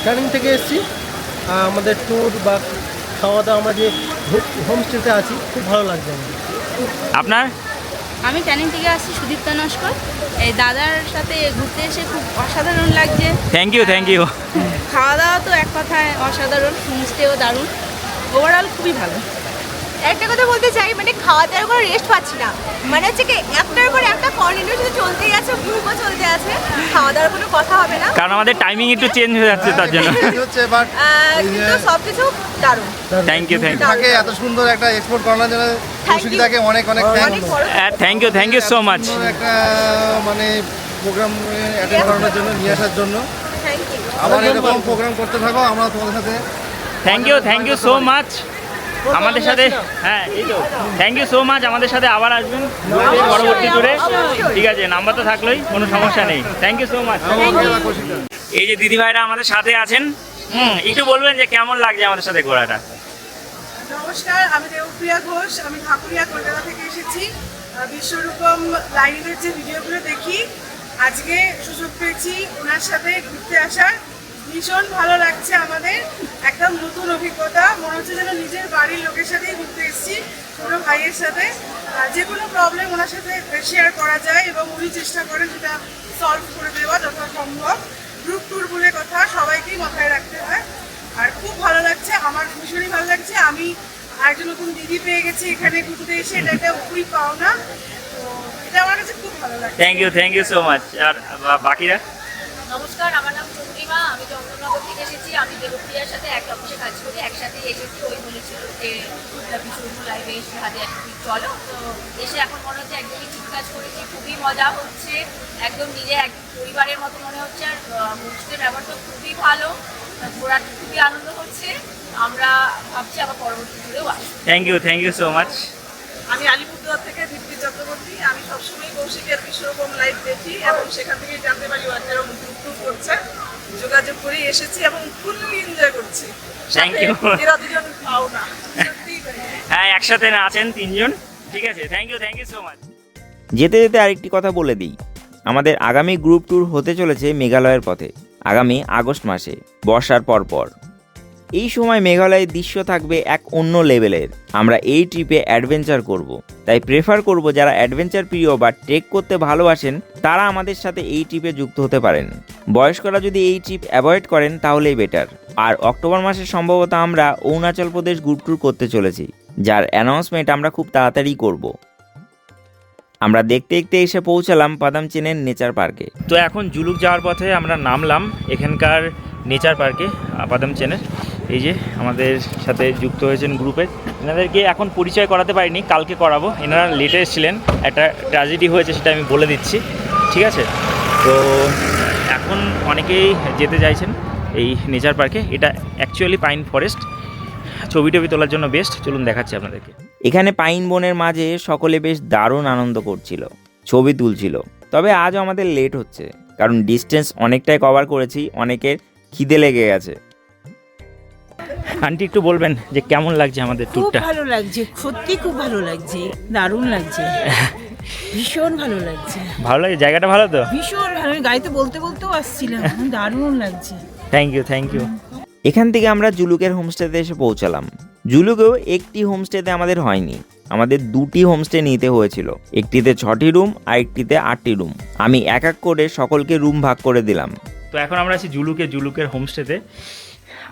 ক্যানিং থেকে এসেছি। আমাদের ট্যুর বা খাওয়া দাওয়া, আমরা যে হোমস্টেতে আছি, খুব ভালো লাগছে আমাদের। আপনার? আমি ক্যানিং থেকে আসছি, সুদীপ্তা নস্কর। এই দাদার সাথে ঘুরতে এসে খুব অসাধারণ লাগছে। Thank you. খাওয়া দাওয়া তো এক কথায় অসাধারণ, হোমস্টেও দারুণ, ওভারঅল খুবই ভালো। একটা কথা বলতে চাই, মানে খাওয়া দাওয়ার কোনো রেস্ট পাচ্ছি না, মানে হচ্ছে কি একটার পর একটা কন্টিনিউ শুধু চলতেই আছে, গ্রুপও চলতে আছে, খাওয়া দাওয়ার কোনো কথা হবে না, কারণ আমাদের টাইমিং একটু চেঞ্জ হয়ে যাচ্ছে তার জন্য। হচ্ছে বাট কিন্তু সবকিছু দারুণ। Thank you. তাকে এত সুন্দর একটা এক্সপোর্ট করানোর জন্য কৌশিকদাকে অনেক থ্যাংক ইউ সো মাচ। একটা মানে প্রোগ্রাম অ্যাটেন্ড করানোর জন্য, নিয়ে আসার জন্য। Thank you. আবার এরকম প্রোগ্রাম করতে থাকো, আমরা তোমাদের সাথে। থ্যাংক ইউ সো মাচ আমাদের সাথে। হ্যাঁ, এই তো থ্যাংক ইউ সো মাচ, আমাদের সাথে আবার আসবেন পরবর্তী ট্যুরে। ঠিক আছে, নাম্বার তো থাকলোই, কোনো সমস্যা নেই। Thank you so much. এই যে দিদি ভাইরা আমাদের সাথে আছেন, একটু বলবেন যে কেমন লাগছে আমাদের সাথে ঘোরাটা? নমস্কার, আমি দেবপ্রিয়া ঘোষ, আমি ঠাকুরিয়া কলকাতা থেকে এসেছি। বিশ্বরূপম লাইভের যে ভিডিওগুলো দেখি, আজকে সুযোগ পেয়েছি ওনার সাথে ঘুরতে আসার। ভীষণ ভালো লাগছে আমাদের, একদম নতুন অভিজ্ঞতা, মনে হচ্ছে যেন নিজের বাড়ির লোকের সাথেই ঘুরতে এসেছি, ছোটো ভাইয়ের সাথে। যে কোনো প্রবলেম ওনার সাথে শেয়ার করা যায় এবং উনি চেষ্টা করেন সেটা সলভ করে দেওয়া যথাসম্ভব। গ্রুপ ট্যুর বলে কথা, সবাইকেই মাথায় রাখতে হয়। আর খুব ভালো লাগছে, আমার ভীষণই ভালো লাগছে। আমি একজন নতুন দিদি পেয়ে গেছি এখানে ঘুরতে এসে, এটা একটা উপরি পাওনা। তো এটা আমার কাছে খুব ভালো লাগে। Thank you so much. আর বাকিরা? নমস্কার, আমার নাম পূর্ণিমা, আমি চন্দ্রনগর থেকে এসেছি। আমি দেবপ্রিয়ার সাথে এক অফিসে কাজ করি, একসাথে এসেছি। ওই বলেছিল যে বিশ্বরূপম লাইভে এসে হাতে চলো, তো এসে এখন মনে হচ্ছে একদমই ঠিক কাজ করেছি, খুবই মজা হচ্ছে, একদম নিজে এক পরিবারের মতো মনে হচ্ছে। আর হোমস্টের ব্যাপারটা খুবই ভালো, ঘোরার খুবই আনন্দ হচ্ছে। আমরা ভাবছি আবার পরবর্তী ট্যুরেও আসবো। Thank you so much. আমি আলিপুরদুয়ার থেকে দীপ্তি চক্রবর্তী। আমি সবসময় কৌশিকের বিশ্বরূপম লাইভ দেখি এবং সেখান থেকে জানতে পারি এরকম গ্রুপ ট্যুর করছে, যোগাযোগ করে এসেছি এবং ফুললি এনজয় করছি। Thank you. এরা দুজন পাও না, সত্যিই তাই। হ্যাঁ, একসাথে না আছেন 3 জন। ঠিক আছে, থ্যাংক ইউ সো মাচ। যেতে যেতে আরেকটি কথা বলে দিই, আমাদের আগামী গ্রুপ ট্যুর হতে চলেছে মেঘালয়ের পথে, আগামী আগস্ট মাসে, বর্ষার পরপর। এই সময় মেঘালয়ের দৃশ্য থাকবে এক অন্য লেভেলের। আমরা এই ট্রিপে অ্যাডভেঞ্চার করব, তাই প্রেফার করব যারা অ্যাডভেঞ্চার প্রিয় বা ট্রেক করতে ভালোবাসেন তারা আমাদের সাথে এই ট্রিপে যুক্ত হতে পারেন। বয়স্করা যদি এই ট্রিপ অ্যাভয়েড করেন তাহলেই বেটার। আর অক্টোবর মাসে সম্ভবত আমরা অরুণাচল প্রদেশ গ্রুপ ট্যুর করতে চলেছি, যার অ্যানাউন্সমেন্ট আমরা খুব তাড়াতাড়ি করব। আমরা দেখতে দেখতে এসে পৌঁছালাম পাদামচেনের নেচার পার্কে। তো এখন জুলুক যাওয়ার পথে আমরা নামলাম এখানকার নেচার পার্কে পাদামচেনের। এই যে আমাদের সাথে যুক্ত হয়েছেন গ্রুপের, এনাদেরকে এখন পরিচয় করাতে পারিনি, কালকে করাবো। এনারা লেটে এসেছিলেন, একটা ট্র্যাজেডি হয়েছে সেটা আমি বলে দিচ্ছি, ঠিক আছে? তো এখন অনেকেই যেতে চাইছেন এই নেচার পার্কে। এটা অ্যাকচুয়ালি পাইন ফরেস্ট, ছবি টবি তোলার জন্য বেস্ট। চলুন দেখাচ্ছি আপনাদেরকে। এখানে পাইন বনের মাঝে সকলে বেশ দারুণ আনন্দ করছিল, ছবি তুলছিল। তবে আজও আমাদের লেট হচ্ছে, কারণ ডিস্টেন্স অনেকটাই কভার করেছি, অনেকের খিদে লেগে গেছে। আন্টি একটু বলবেন যে কেমন লাগছে আমাদের ট্যুরটা? খুব ভালো লাগছে, সত্যি খুব ভালো লাগছে, দারুণ লাগছে। ভীষণ ভালো লাগছে, ভালো লাগে, জায়গাটা ভালো তো? ভীষণ ভালো। আমি গাড়িতে বলতে বলতেও আসছিলাম, দারুণ লাগছে। Thank you. এখান থেকে আমরা জুলুকের হোমস্টেতে এসে পৌঁছালাম। জুলুকেও একটি হোমস্টেতে আমাদের হয়নি, আমাদের 2টি হোমস্টে নিতে হয়েছিল। একটিতে 6টি রুম আর একটিতে 8টি রুম। আমি এক এক করে সকলকে রুম ভাগ করে দিলাম। তো এখন আমরা আছি জুলুকের হোমস্টেতে।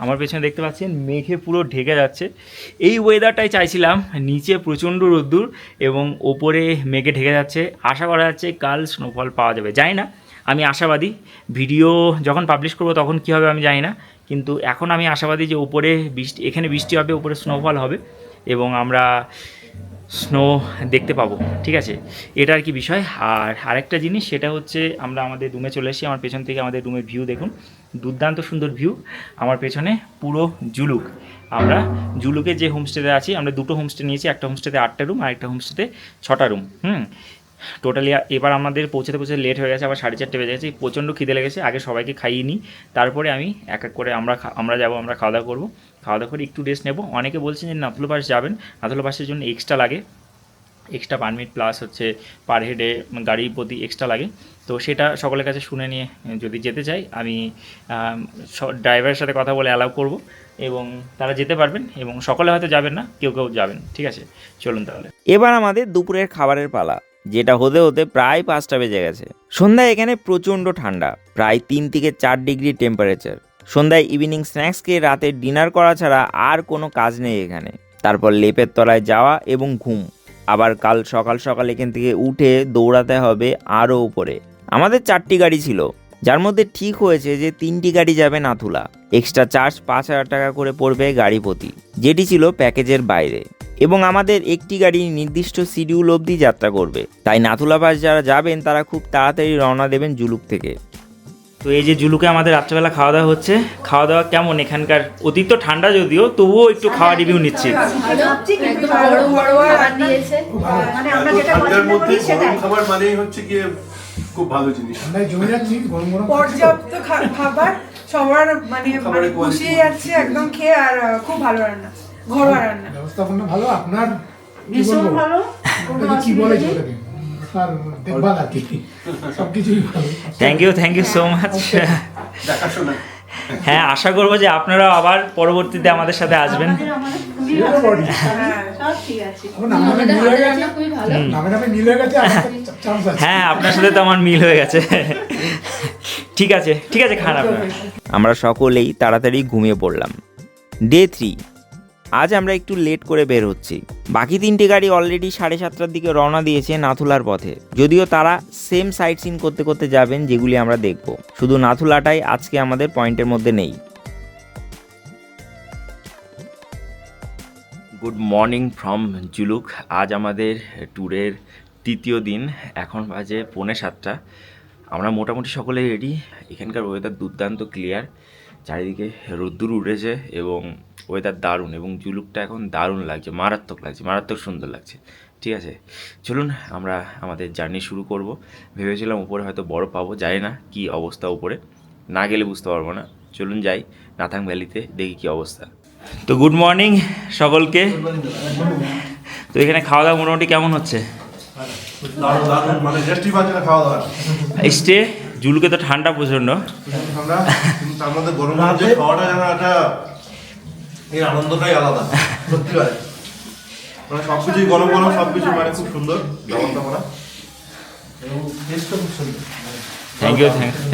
আমার পেছনে দেখতে পাচ্ছেন মেঘে পুরো ঢেকে যাচ্ছে। এই ওয়েদারটাই চাইছিলাম, নিচে প্রচণ্ড রোদ্দুর এবং ওপরে মেঘে ঢেকে যাচ্ছে। আশা করা যাচ্ছে কাল স্নোফল পাওয়া যাবে, জানি না, আমি আশাবাদী। ভিডিও যখন পাবলিশ করব তখন কী হবে আমি জানি না, কিন্তু এখন আমি আশাবাদী যে ওপরে এখানে বৃষ্টি হবে, ওপরে স্নোফল হবে এবং আমরা স্নো দেখতে পাবো। ঠিক আছে, এটা আর কি বিষয়। আর আরেকটা জিনিস, সেটা হচ্ছে আমরা আমাদের রুমে চলে এসেছি। আমার পেছন থেকে আমাদের রুমের ভিউ দেখুন, দুর্দান্ত সুন্দর ভিউ। আমার পেছনে পুরো জুলুক। আমরা জুলুকে যে হোমস্টেতে আছি, আমরা 2টো হোমস্টে নিয়েছি। একটা হোমস্টেতে 8টা রুম আর একটা হোমস্টেতে 6টা রুম। টোটালি এবার আমাদের পৌঁছাতে লেট হয়ে গেছে, আবার 4:30 বেজে গেছে। প্রচণ্ড খিদে লেগেছে, আগে সবাইকে খাইয়ে নিই, তারপরে আমি এক এক করে আমরা যাবো, আমরা খাওয়া দাওয়া করবো। খাওয়া দাওয়া করে একটু রেস্ট নেবো। অনেকে বলছেন যে নাথুলা পাস যাবেন, নাথুলা পাসের জন্য এক্সট্রা লাগে, এক্সট্রা পারমিট প্লাস হচ্ছে পার হেডে গাড়ি প্রতি এক্সট্রা লাগে। তো সেটা সকলের কাছে শুনে নিয়ে যদি যেতে চাই, আমি ড্রাইভারের সাথে কথা বলে অ্যালাউ করব এবং তারা যেতে পারবেন, এবং সকলে হয়তো যাবেন না, কেউ যাবেন। ঠিক আছে, চলুন তাহলে। এবার আমাদের দুপুরের খাবারের পালা, যেটা হতে হতে প্রায় 5টা বেজে গেছে। সন্ধ্যায় এখানে প্রচণ্ড ঠান্ডা, প্রায় 3 থেকে 4 ডিগ্রি টেম্পারেচার। সন্ধ্যায় ইভিনিং স্ন্যাক্স খেয়ে রাতে ডিনার করা ছাড়া আর কোনো কাজ নেই এখানে। তারপর লেপের তলায় যাওয়া এবং ঘুম। আবার কাল সকাল সকাল এখান থেকে উঠে দৌড়াতে হবে আরও উপরে। আমাদের 4টি গাড়ি ছিল, যার মধ্যে ঠিক হয়েছে যে 3টি গাড়ি যাবে নাথুলা। এক্সট্রা চার্জ 5,000 টাকা করে পড়বে গাড়ি প্রতি, যেটি ছিল প্যাকেজের বাইরে। এবং আমাদের একটি গাড়ি নির্দিষ্ট শিডিউল অবধি যাত্রা করবে, তাই নাথুলা পাস যারা যাবেন তারা খুব তাড়াতাড়ি রওনা দেবেন জুলুক থেকে। তো এই যে জুলুকে আমাদের রাত্রেবেলা খাওয়া দাওয়া হচ্ছে। খাওয়া দাওয়া কেমন এখানকার? অতিরিক্ত ঠান্ডা যদিও, তবুও একটু খাওয়া রিভিউ নিচ্ছি। খাবার মানেই হচ্ছে কি খুব ভালো জিনিস, পর্যাপ্ত খাবার, সবার মানে খুশিয়ে যাচ্ছে একদম খেয়ে। আর খুব ভালো রান্না, ঘরোয়া রান্না, ব্যবস্থাপনা ভালো। আপনার ভীষণ ভালো। কি বলে দেখভাল আর কি, সবকিছুই ভালো। Thank you so much. দেখাশোনা। হ্যাঁ, আশা করবো যে আপনারাও আবার পরবর্তীতে আমাদের সাথে আসবেন। হ্যাঁ, আপনার সাথে তো আমার মিল হয়ে গেছে। ঠিক আছে, খান আপনারা। আমরা সকলেই তাড়াতাড়ি ঘুমিয়ে পড়লাম। ডে 3, আজ আমরা একটু লেট করে বের হচ্ছি। বাকি 3টি গাড়ি অলরেডি 7:30টার দিকে রওনা দিয়েছে নাথুলার পথে, যদিও তারা সেম সাইট সিন করতে করতে যাবেন যেগুলি আমরা দেখব। শুধু নাথুলাটাই আজকে আমাদের পয়েন্টের মধ্যে নেই। Good morning from Zuluk. আজ আমাদের ট্যুরের 3য় দিন। এখন বাজে 6:45। আমরা মোটামুটি সকলে রেডি। এখানকার ওয়েদার দুর্দান্ত ক্লিয়ার, চারিদিকে রোদ্দুর উঠেছে এবং ওয়েদার দারুণ, এবং জুলুকটা এখন দারুণ লাগছে, মারাত্মক সুন্দর লাগছে। ঠিক আছে, চলুন আমরা আমাদের জার্নি শুরু করব। ভেবেছিলাম উপরে হয়তো বরফ পাবো, জানি না কি অবস্থা, উপরে না গেলে বুঝতে পারবো না। চলুন যাই নাথাং ভ্যালিতে, দেখি কি অবস্থা। তো গুড মর্নিং সকলকে। তো এখানে খাওয়া দাওয়া মোটামুটি কেমন হচ্ছে? মানে টেস্টি পাচ্ছে না খাওয়া দাওয়া। স্টে জুলুকে তো ঠান্ডা প্রচণ্ড, ঠান্ডা, কিন্তু তার মধ্যে গরমের যে খাওয়াটা যেন একটা এর আনন্দটাই আলাদা সত্যি করে। মানে সবকিছুই গরম সবকিছু মানে খুব সুন্দর ব্যবস্থাপনা এবং টেস্টও খুব সুন্দর।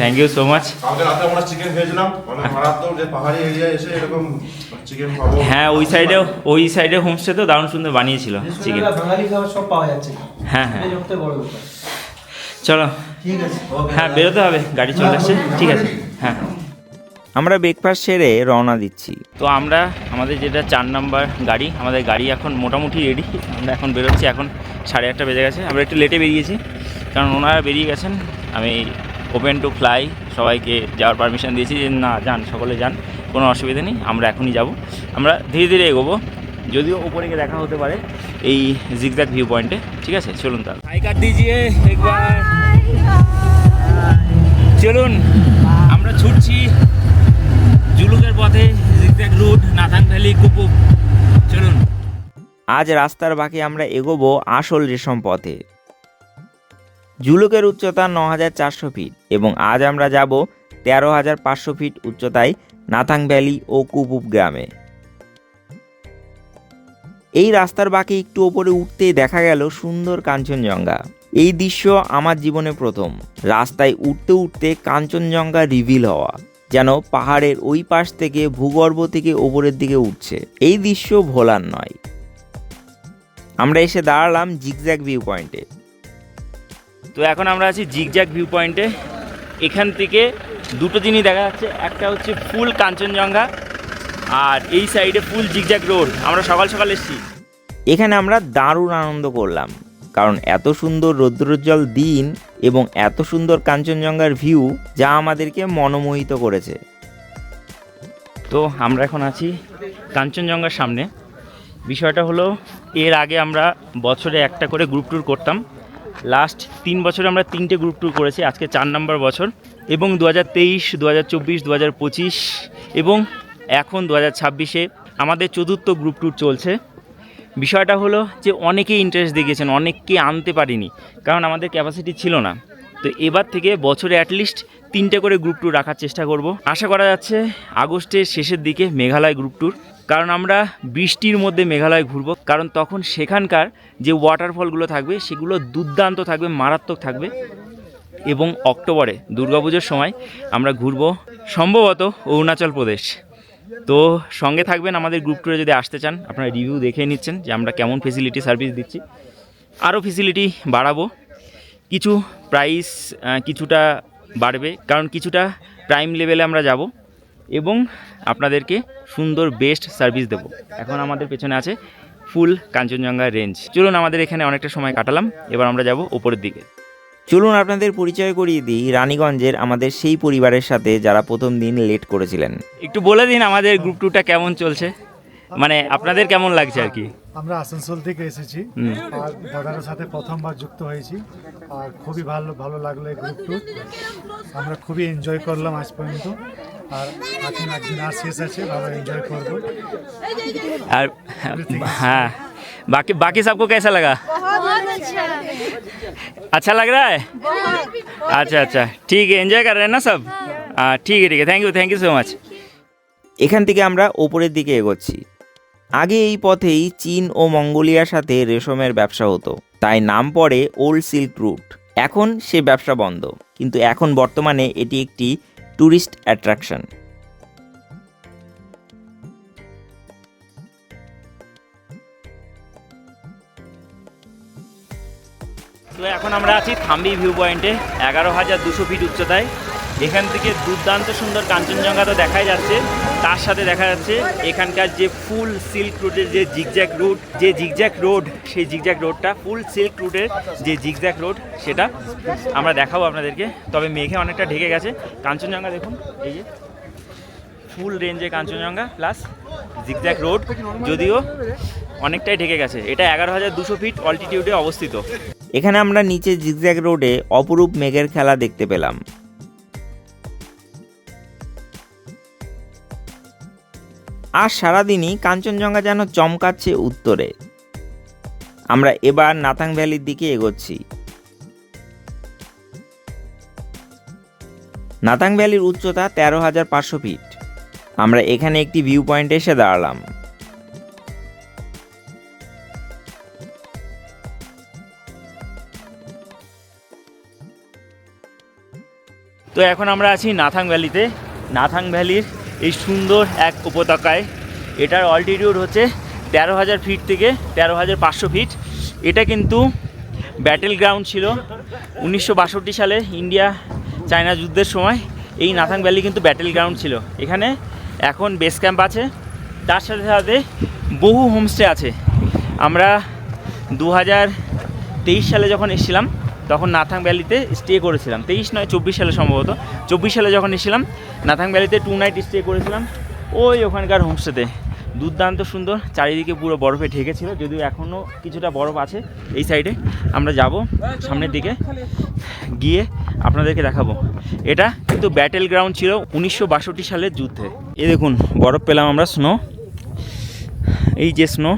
Thank you so much. কালকে রাতে আমরা চিকেন খেয়েছিলাম, মানে মারাত্মক, যে পাহাড়ি এরিয়ায় এসে এরকম চিকেন খাবো। হ্যাঁ, ওই সাইডে হোমস্টে তো দারুণ সুন্দর বানিয়েছিল চিকেন। বাঙালি খাবার সব পাওয়া যাচ্ছে। হ্যাঁ, বড় ব্যাপার। চলো, ঠিক আছে, হ্যাঁ বেরোতে হবে, গাড়ি চলে আসছে। ঠিক আছে, হ্যাঁ। আমরা ব্রেকফাস্ট সেরে রওনা দিচ্ছি। তো আমরা আমাদের যেটা 4 নাম্বার গাড়ি, আমাদের গাড়ি এখন মোটামুটি রেডি। আমরা এখন বেরোচ্ছি, এখন 8:30 বেজে গেছে। আমরা একটু লেটে বেরিয়েছি কারণ ওনারা বেরিয়ে গেছেন। আমি ওপেন টু ফ্লাই সবাইকে যাওয়ার পারমিশন দিয়েছি যে না যান, সকলে যান, কোনো অসুবিধা নেই, আমরা এখনই যাব। আমরা ধীরে ধীরে এগোবো, যদিও উপরে গিয়ে দেখা হতে পারে এই জিগজ্যাগ ভিউ পয়েন্টে। ঠিক আছে, চলুন তাহলে। হাই কাট দিজিয়ে একবার। চলুন আমরা ছুটছি জুলুকের পথে, zigzag route, Nathang valley, Kupup. চলুন। আজ রাস্তার বাকি আমরা এগোবো আসল রেশম পথে। জুলুকের উচ্চতা 9400 ফিট এবং আজ আমরা যাব 13500 ফিট উচ্চতায় নাথাং ভ্যালি ও কুপুপ গ্রামে। এই রাস্তার বাঁকে একটু ওপরে উঠতেই দেখা গেল সুন্দর কাঞ্চনজঙ্ঘা। এই দৃশ্য আমার জীবনে প্রথম। রাস্তায় উঠতে উঠতে কাঞ্চনজঙ্ঘা রিভিল হওয়া, যেন পাহাড়ের ওই পাশ থেকে ভূগর্ভ থেকে ওপরের দিকে উঠছে। এই দৃশ্য ভোলার নয়। আমরা এসে দাঁড়ালাম জিগজ্যাগ ভিউ পয়েন্টে। তো এখন আমরা আছি জিগজ্যাগ ভিউ পয়েন্টে। এখান থেকে দুটো জিনিস দেখা যাচ্ছে, একটা হচ্ছে ফুল কাঞ্চনজঙ্ঘা আর এই সাইডে ফুল জিগজ্যাগ রোড। আমরা সকাল সকাল এসেছি। এখানে আমরা দারুণ আনন্দ করলাম, কারণ এত সুন্দর রৌদ্রোজ্জ্বল দিন এবং এত সুন্দর কাঞ্চনজঙ্ঘার ভিউ যা আমাদেরকে মনোমোহিত করেছে। তো আমরা এখন আছি কাঞ্চনজঙ্ঘার সামনে। বিষয়টা হলো, এর আগে আমরা বছরে একটা করে গ্রুপ ট্যুর করতাম। লাস্ট 3 বছরে আমরা 3টে গ্রুপ ট্যুর করেছি, আজকে 4 নম্বর বছর। এবং 2023, 2024, 2025 এবং এখন 2026-এ আমাদের 4র্থ গ্রুপ ট্যুর চলছে। বিষয়টা হলো যে অনেকেই ইন্টারেস্ট দেখিয়েছেন, অনেককে আনতে পারিনি কারণ আমাদের ক্যাপাসিটি ছিল না। তো এবার থেকে বছরে অ্যাটলিস্ট 3টে করে গ্রুপ ট্যুর রাখার চেষ্টা করব। আশা করা যাচ্ছে আগস্টের শেষের দিকে মেঘালয় গ্রুপ ট্যুর, কারণ আমরা বৃষ্টির মধ্যে মেঘালয় ঘুরবো, কারণ তখন সেখানকার যে ওয়াটারফলগুলো থাকবে সেগুলো দুর্দান্ত থাকবে, মারাত্মক থাকবে। এবং অক্টোবরে দুর্গাপুজোর সময় আমরা ঘুরবো সম্ভবত অরুণাচল প্রদেশ। তো সঙ্গে থাকবেন আমাদের গ্রুপ ট্যুরে। যদি আসতে চান আপনারা রিভিউ দেখে নিচ্ছেন যে আমরা কেমন ফেসিলিটি সার্ভিস দিচ্ছি। আরও ফেসিলিটি বাড়াবো, কিছু প্রাইস কিছুটা বাড়বে, কারণ কিছুটা প্রাইম লেভেলে আমরা যাব এবং আপনাদেরকে সুন্দর বেস্ট সার্ভিস দেব। এখন আমাদের পেছনে আছে ফুল কাঞ্চনজঙ্ঘা রেঞ্জ। চলুন, আমাদের এখানে অনেকটা সময় কাটালাম, এবার আমরা যাব উপরের দিকে। চলুন আপনাদের পরিচয় করিয়ে দিই রানীগঞ্জের আমাদের সেই পরিবারের সাথে যারা প্রথম দিন লেট করেছিলেন। একটু বলে দিন আমাদের গ্রুপ ট্যুরটা কেমন চলছে, মানে আপনাদের কেমন লাগছে আর কি। আমরা আসানসোল থেকে এসেছি আর দাদার সাথে প্রথমবার যুক্ত হয়েছি আর খুবই ভালো লাগলো এই গ্রুপ ট্যুর। আমরা খুবই এনজয় করলাম আজ পর্যন্ত, আর এখন একদিন আর শেষ আছে, ভালো এনজয় করবো। আর हाँ, बाकी सबको कैसा लगा? अच्छा लग रहा है? अच्छा, ठीक है, एंजॉय कर रहे हैं ना सब? हाँ, ठीक है, थैंक यू सो मच। এখান থেকে আমরা ওপরের দিকে এগোচ্ছি। আগে এই পথেই চীন ও মঙ্গোলিয়ার সাথে রেশমের ব্যবসা হতো, তাই নাম পড়ে ওল্ড সিল্ক রুট। এখন সে ব্যবসা বন্ধ, কিন্তু এখন বর্তমানে এটি একটি ট্যুরিস্ট অ্যাট্রাকশন। তো এখন আমরা আছি থাম্বি ভিউ পয়েন্টে, 11,200 ফিট উচ্চতায়। এখান থেকে দুর্দান্ত সুন্দর কাঞ্চনজঙ্ঘা তো দেখাই যাচ্ছে, তার সাথে দেখা যাচ্ছে এখানকার যে ফুল সিল্ক রুটের যে জিগজ্যাগ রোড, সেই জিগজ্যাগ রোডটা ফুল সিল্ক রুটের যে জিগজ্যাগ রোড সেটা আমরা দেখাবো আপনাদেরকে। তবে মেঘে অনেকটা ঢেকে গেছে। কাঞ্চনজঙ্ঘা দেখুন, এই যে ফুল রেঞ্জে কাঞ্চনজঙ্ঘা প্লাস জিগজ্যাগ রোড, যদিও অনেকটাই ঢেকে গেছে। এটা 11,200 ফিট অল্টিটিউডে অবস্থিত। এখানে আমরা নিচে জিগজ্যাগ রোডে অপরূপ মেঘের খেলা দেখতে পেলাম। আর সারাদিনই কাঞ্চনজঙ্ঘা যেন চমকাচ্ছে উত্তরে। আমরা এবার নাথাং ভ্যালির দিকে এগোচ্ছি। নাথাং ভ্যালির উচ্চতা 13,500 ফিট। আমরা এখানে একটি ভিউ পয়েন্টে এসে দাঁড়ালাম। তো এখন আমরা আছি নাথাং ভ্যালিতে। নাথাং ভ্যালির এই সুন্দর এক উপত্যকায়। এটার অল্টিটিউড হচ্ছে 13,000 ফিট থেকে 13,500 ফিট। এটা কিন্তু ব্যাটেল গ্রাউন্ড ছিল 1962 সালে ইন্ডিয়া চায়না যুদ্ধের সময়। এই নাথাং ভ্যালি কিন্তু ব্যাটেল গ্রাউন্ড ছিল। এখানে এখন বেস ক্যাম্প আছে, তার সাথে সাথে বহু হোমস্টে আছে। আমরা 2023 সালে যখন এসেছিলাম তখন নাথাং ভ্যালিতে স্টে করেছিলাম। 23 নয় 24 সালে সম্ভবত। 24 সালে যখন এসেছিলাম নাথাং ভ্যালিতে 2 নাইট স্টে করেছিলাম ওই ওখানকার হোমস্টেতে। দুর্দান্ত সুন্দর, চারিদিকে পুরো বরফে ঢেকেছিল, যদিও এখনও কিছুটা বরফ আছে এই সাইডে। আমরা যাব সামনের দিকে, গিয়ে আপনাদেরকে দেখাবো। এটা কিন্তু ব্যাটেল গ্রাউন্ড ছিল 1962 সালের যুদ্ধে। এই দেখুন বরফ পেলাম আমরা, স্নো, এই যে স্নো।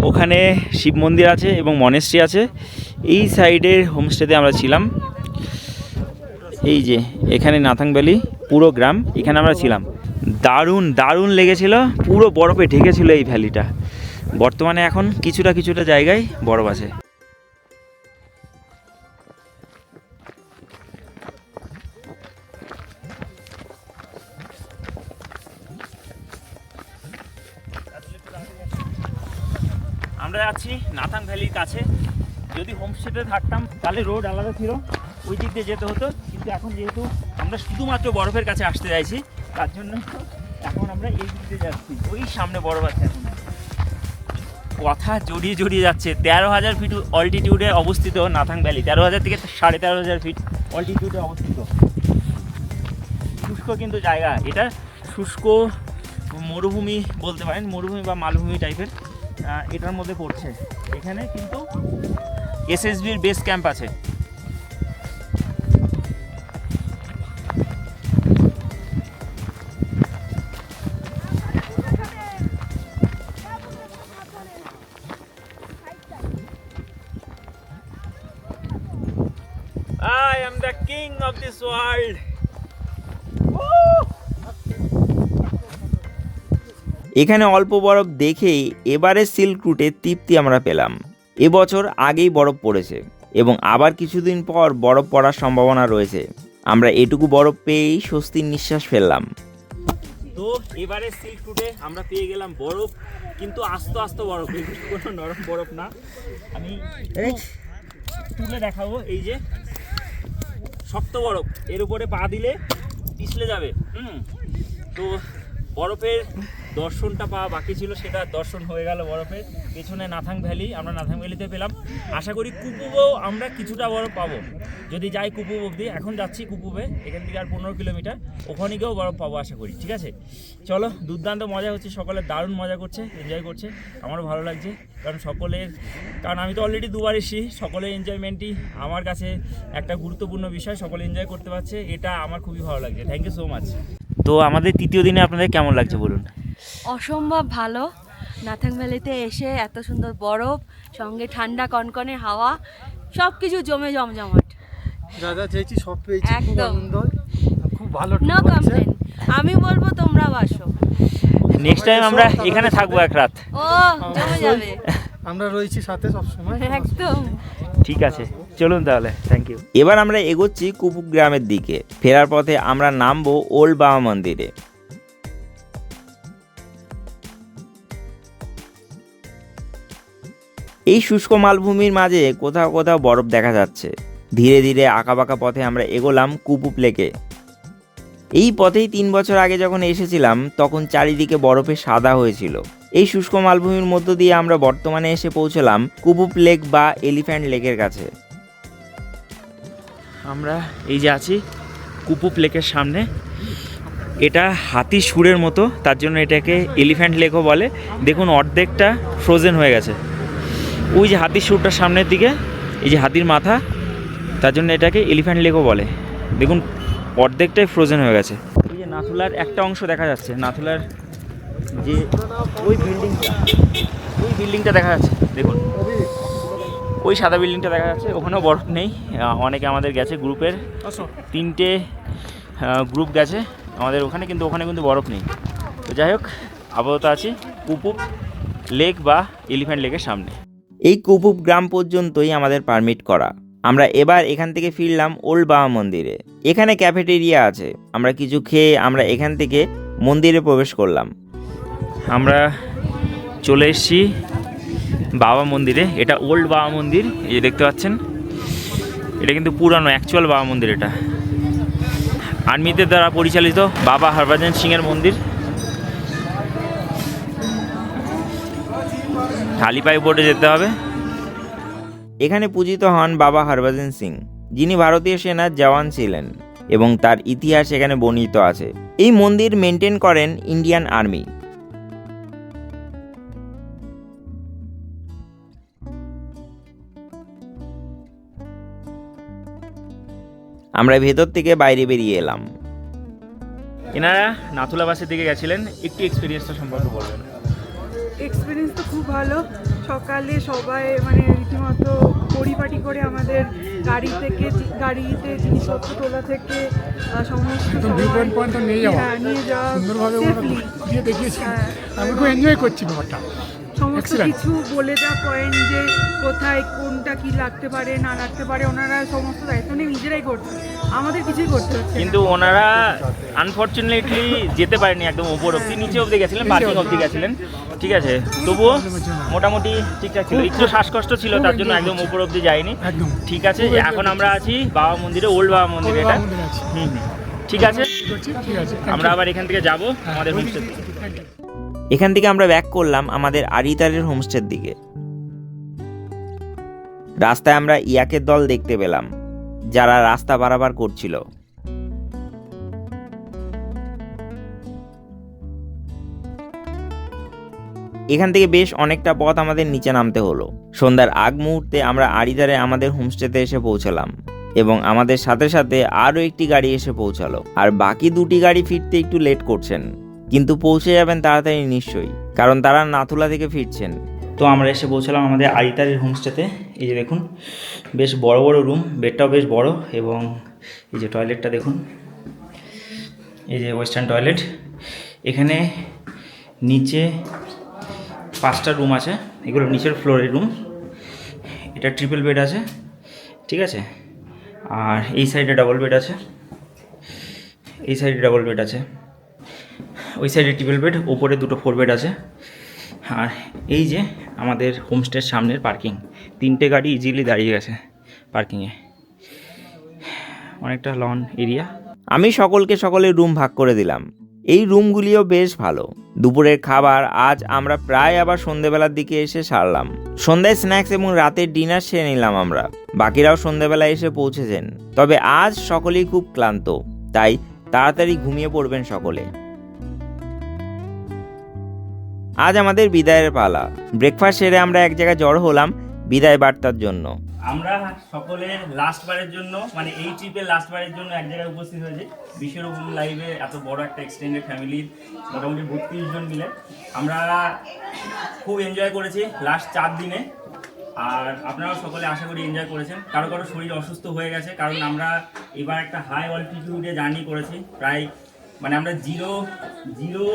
ওখানে শিব মন্দির আছে এবং মনেস্ট্রি আছে এই সাইডের হোমস্টেতে আমরা ছিলাম, এই যে এখানে নাথাং ভ্যালি পুরো গ্রাম, এখানে আমরা ছিলাম। দারুণ দারুণ লেগেছিল, পুরো বরফে ঢেকেছিল এই ভ্যালিটা। বর্তমানে এখন কিছুটা জায়গায় বরফ আছে। আমরা যাচ্ছি নাথাং ভ্যালির কাছে। যদি হোমস্টেতে থাকতাম তাহলে রোড আলাদা ছিল, ওই দিক দিয়ে যেতে হতো, কিন্তু এখন যেহেতু আমরা শুধুমাত্র বরফের কাছে আসতে চাইছি তার জন্য এখন আমরা এই দিক দিয়ে যাচ্ছি। ওই সামনে বরফ আছে। এখন কথা জড়িয়ে যাচ্ছে। 13,000 ফিট অল্টিটিউডে অবস্থিত নাথাং ভ্যালি, 13,000 থেকে 13,500 ফিট অল্টিটিউডে অবস্থিত। শুষ্ক কিন্তু জায়গা, এটা শুষ্ক মরুভূমি বলতে পারেন, মরুভূমি বা মালভূমি টাইপের এটার মধ্যে পড়ছে। এখানে কিন্তু এসএসবির বেস ক্যাম্প আছে। I am the king of this world. এখানে অল্প বরফ দেখেই এবারে সিল্ক রুটে তৃপ্তি আমরা পেলাম। এবছর আগেই বরফ পড়েছে এবং আবার কিছুদিন পর বরফ পড়ার সম্ভাবনা রয়েছে। আমরা এটুকু বরফ পেয়েই স্বস্তির নিঃশ্বাস ফেললাম। তো এবারে সিল্ক রুটে আমরা পেয়ে গেলাম বরফ, কিন্তু আস্ত বরফ, কোনো নরম বরফ না। আমি তুলে দেখাবো, এই যে শক্ত বরফ, এর উপরে পা দিলে পিছলে যাবে। তো বরফের দর্শনটা পাওয়া বাকি ছিল, সেটা দর্শন হয়ে গেল। বরফের পেছনে নাথাং ভ্যালি, আমরা নাথাং ভ্যালিতে পেলাম। আশা করি কুপুবেও আমরা কিছুটা বরফ পাবো যদি যাই কুপুব অবধি। এখন যাচ্ছি কুপুবে, এখান থেকে আর 15 কিলোমিটার, ওখানে গিয়েও বরফ পাবো আশা করি। ঠিক আছে, চলো। দুর্দান্ত মজা হচ্ছে, সকলে দারুণ মজা করছে, এনজয় করছে। আমারও ভালো লাগছে, কারণ আমি তো অলরেডি দুবার এসেছি। সকলের এনজয়মেন্টই আমার কাছে একটা গুরুত্বপূর্ণ বিষয়, সকলে এনজয় করতে পারছে, এটা আমার খুবই ভালো লাগছে। Thank you so much. তো আমাদের তৃতীয় দিনে আপনাদের কেমন লাগছে বলুন? অসম্ভব ভালো। নাথাং ভ্যালিতে এসে এত সুন্দর বরফ, সঙ্গে ঠান্ডা কনকনে হাওয়া, সব কিছু জমজমাট। দাদা চেয়েছি সব পেয়েছি, খুব একদম আনন্দ, খুব ভালো। No complain. আমি বলবো তোমরা আসো, নেক্সট টাইম আমরা এখানে থাকবো এক রাত। ও জমে যাবে, আমরা রয়েছি সাথে সব সময়। একদম ঠিক আছে, চলুন তাহলে। Thank you. এবার আমরা এগোচ্ছি কুপুব গ্রামের দিকে। ফেরার পথে আমরা নামবো ওল্ড বাবা মন্দিরে। এই শুষ্ক মালভূমির মাঝে কোথাও কোথাও বরফ দেখা যাচ্ছে। ধীরে ধীরে আঁকাবাঁকা পথে আমরা এগোলাম কুপুব লেকে। এই পথেই 3 বছর আগে যখন এসেছিলাম তখন চারিদিকে বরফে সাদা হয়েছিল। এই শুষ্ক মালভূমির মধ্য দিয়ে আমরা বর্তমানে এসে পৌঁছলাম কুপুব লেক বা এলিফ্যান্ট লেকের কাছে। আমরা এই যে আছি কুপুব লেকের সামনে। এটা হাতি সুরের মতো, তার জন্য এটাকে এলিফ্যান্ট লেকও বলে। দেখুন অর্ধেকটা ফ্রোজেন হয়ে গেছে। ওই যে হাতির সুরটার সামনের দিকে, এই যে হাতির মাথা, তার জন্য এটাকে এলিফ্যান্ট লেকও বলে। দেখুন অর্ধেকটাই ফ্রোজেন হয়ে গেছে। ওই যে নাথুলার একটা অংশ দেখা যাচ্ছে, নাথুলার যে ওই বিল্ডিংটা দেখা যাচ্ছে। দেখুন ওই সাদা বিল্ডিংটা দেখা যাচ্ছে, ওখানেও বরফ নেই। অনেকে আমাদের গেছে, গ্রুপের 3টে গ্রুপ গেছে আমাদের ওখানে, কিন্তু ওখানে কিন্তু বরফ নেই। তো যাই হোক, আপাতত আছি কুপুব লেক বা এলিফ্যান্ট লেকের সামনে। এই কুপুব গ্রাম পর্যন্তই আমাদের পারমিট করা। আমরা এবার এখান থেকে ফিরলাম ওল্ড বাবা মন্দিরে। এখানে ক্যাফেটেরিয়া আছে। আমরা কিছু খেয়ে আমরা এখান থেকে মন্দিরে প্রবেশ করলাম। আমরা চলে এসেছি বাবা মন্দিরে। এটা ওল্ড বাবা মন্দির, এই দেখতে পাচ্ছেন। এটা কিন্তু পুরানো অ্যাকচুয়াল বাবা মন্দির। এটা আর্মিদের দ্বারা পরিচালিত বাবা হরভজন সিংয়ের মন্দির। খালি পায়ে বোটে যেতে হবে। এখানে পূজিত হন বাবা হরভজন সিং, যিনি ভারতীয় সেনার জওয়ান ছিলেন এবং তার ইতিহাস এখানে বর্ণিত আছে। এই মন্দির মেনটেন করেন ইন্ডিয়ান আর্মি। আমরা ভেতর থেকে বাইরে বেরিয়ে এলাম। এনারা নাথুলা বাসের দিকে গেছিলেন, একটু এক্সপিরিয়েন্সটা সম্পর্কে বলবেন। এক্সপিরিয়েন্স তো খুব ভালো। সকালে সবাই মানে রীতিমতো পরিপাটি করে আমাদের গাড়িতে জিনিসপত্র তোলা থেকে সমস্ত হ্যাঁ নিয়ে যাওয়া safely। হ্যাঁ, আমি খুব এনজয় করছি ব্যাপারটা। সমস্ত কিছু বলে দেওয়া পয়েন্ট যে কোথায় কোনটা কি লাগতে পারে না লাগতে পারে, ওনারা সমস্ত দায়িত্ব নিয়ে নিজেরাই করছে, আমাদের কিছুই করতে হচ্ছে না। কিন্তু ওনারা আনফর্চুনেটলি যেতে পারেনি একদম উপর অব্দি, নিচে অব্দি গেছিলেন, পার্কিং অব্দি গেছিলেন, ঠিক আছে, তবুও মোটামুটি ঠিকঠাক ছিল। একটু শ্বাসকষ্ট ছিল তার জন্য একদম উপর অব্দি যায়নি, ঠিক আছে। এখন আমরা আছি বাবা মন্দিরে, ওল্ড বাবা মন্দিরে, এটা ঠিক আছে। আমরা আবার এখান থেকে যাব আমাদের হোমস্টে। এখান থেকে আমরা ব্যাক করলাম আমাদের আরিতারের হোমস্টের দিকে। রাস্তায় আমরা ইয়াকের দল দেখতে পেলাম, যারা রাস্তা পারাপার করছিল। এখান থেকে বেশ অনেকটা পথ আমাদের নিচে নামতে হলো। সন্ধ্যার আগ মুহূর্তে আমরা আরিদারে আমাদের হোমস্টেতে এসে পৌঁছালাম এবং আমাদের সাথে সাথে আরও একটি গাড়ি এসে পৌঁছালো। আর বাকি দুটি গাড়ি ফিরতে একটু লেট করছেন, কিন্তু পৌঁছে যাবেন তাড়াতাড়ি নিশ্চয়ই, কারণ তারা নাথুলা থেকে ফিরছেন। তো আমরা এসে পৌঁছালাম আমাদের আরিতারের হোমস্টেতে। এই যে দেখুন, বেশ বড় বড় রুম, বেডটাও বেশ বড়, এবং এই যে টয়লেটটা দেখুন, এই যে ওয়েস্টার্ন টয়লেট। এখানে নিচে 5টা রুম আছে, এগুলো নিচের ফ্লোরের রুম। এটা ট্রিপল বেড আছে, ঠিক আছে। আর এই সাইডে ডাবল বেড আছে, এই সাইডে ডাবল বেড আছে, ওই সাইডে ট্রিপল বেড, ওপরে 2টো 4 বেড আছে। আর এই যে আমাদের হোমস্টের সামনের পার্কিং, 3টে গাড়ি ইজিলি দাঁড়িয়ে গেছে পার্কিংয়ে, অনেকটা লন এরিয়া। আমি সকলের রুম ভাগ করে দিলাম। এই রুমগুলিও বেশ ভালো। দুপুরের খাবার আজ আমরা প্রায় আবার সন্ধেবেলার দিকে এসে সারলাম। সন্ধ্যায় স্ন্যাক্স এবং রাতের ডিনার সেরে নিলাম আমরা। বাকিরাও সন্ধেবেলায় এসে পৌঁছেছেন। তবে আজ সকলেই খুব ক্লান্ত, তাই তাড়াতাড়ি ঘুমিয়ে পড়বেন সকলে। আজ আমাদের বিদায়ের পালা। ব্রেকফাস্ট সেরে আমরা এক জায়গায় জড়ো হলাম বিদায় বার্তার জন্য। আমরা সকলে লাস্টবারের জন্য, মানে এই ট্রিপের লাস্টবারের জন্য এক জায়গায় উপস্থিত হয়েছি। বিশ্বরূপম লাইভে এত বড় একটা এক্সটেন্ডেড ফ্যামিলির মোটামুটি 32 জন মিলে আমরা খুব এনজয় করেছি লাস্ট 4 দিনে। আর আপনারাও সকলে আশা করি এনজয় করেছেন। কারো কারো শরীর অসুস্থ হয়ে গেছে, কারণ আমরা এবার একটা হাই অল্টিটিউডে জার্নি করেছি। প্রায় মানে আমরা জিরো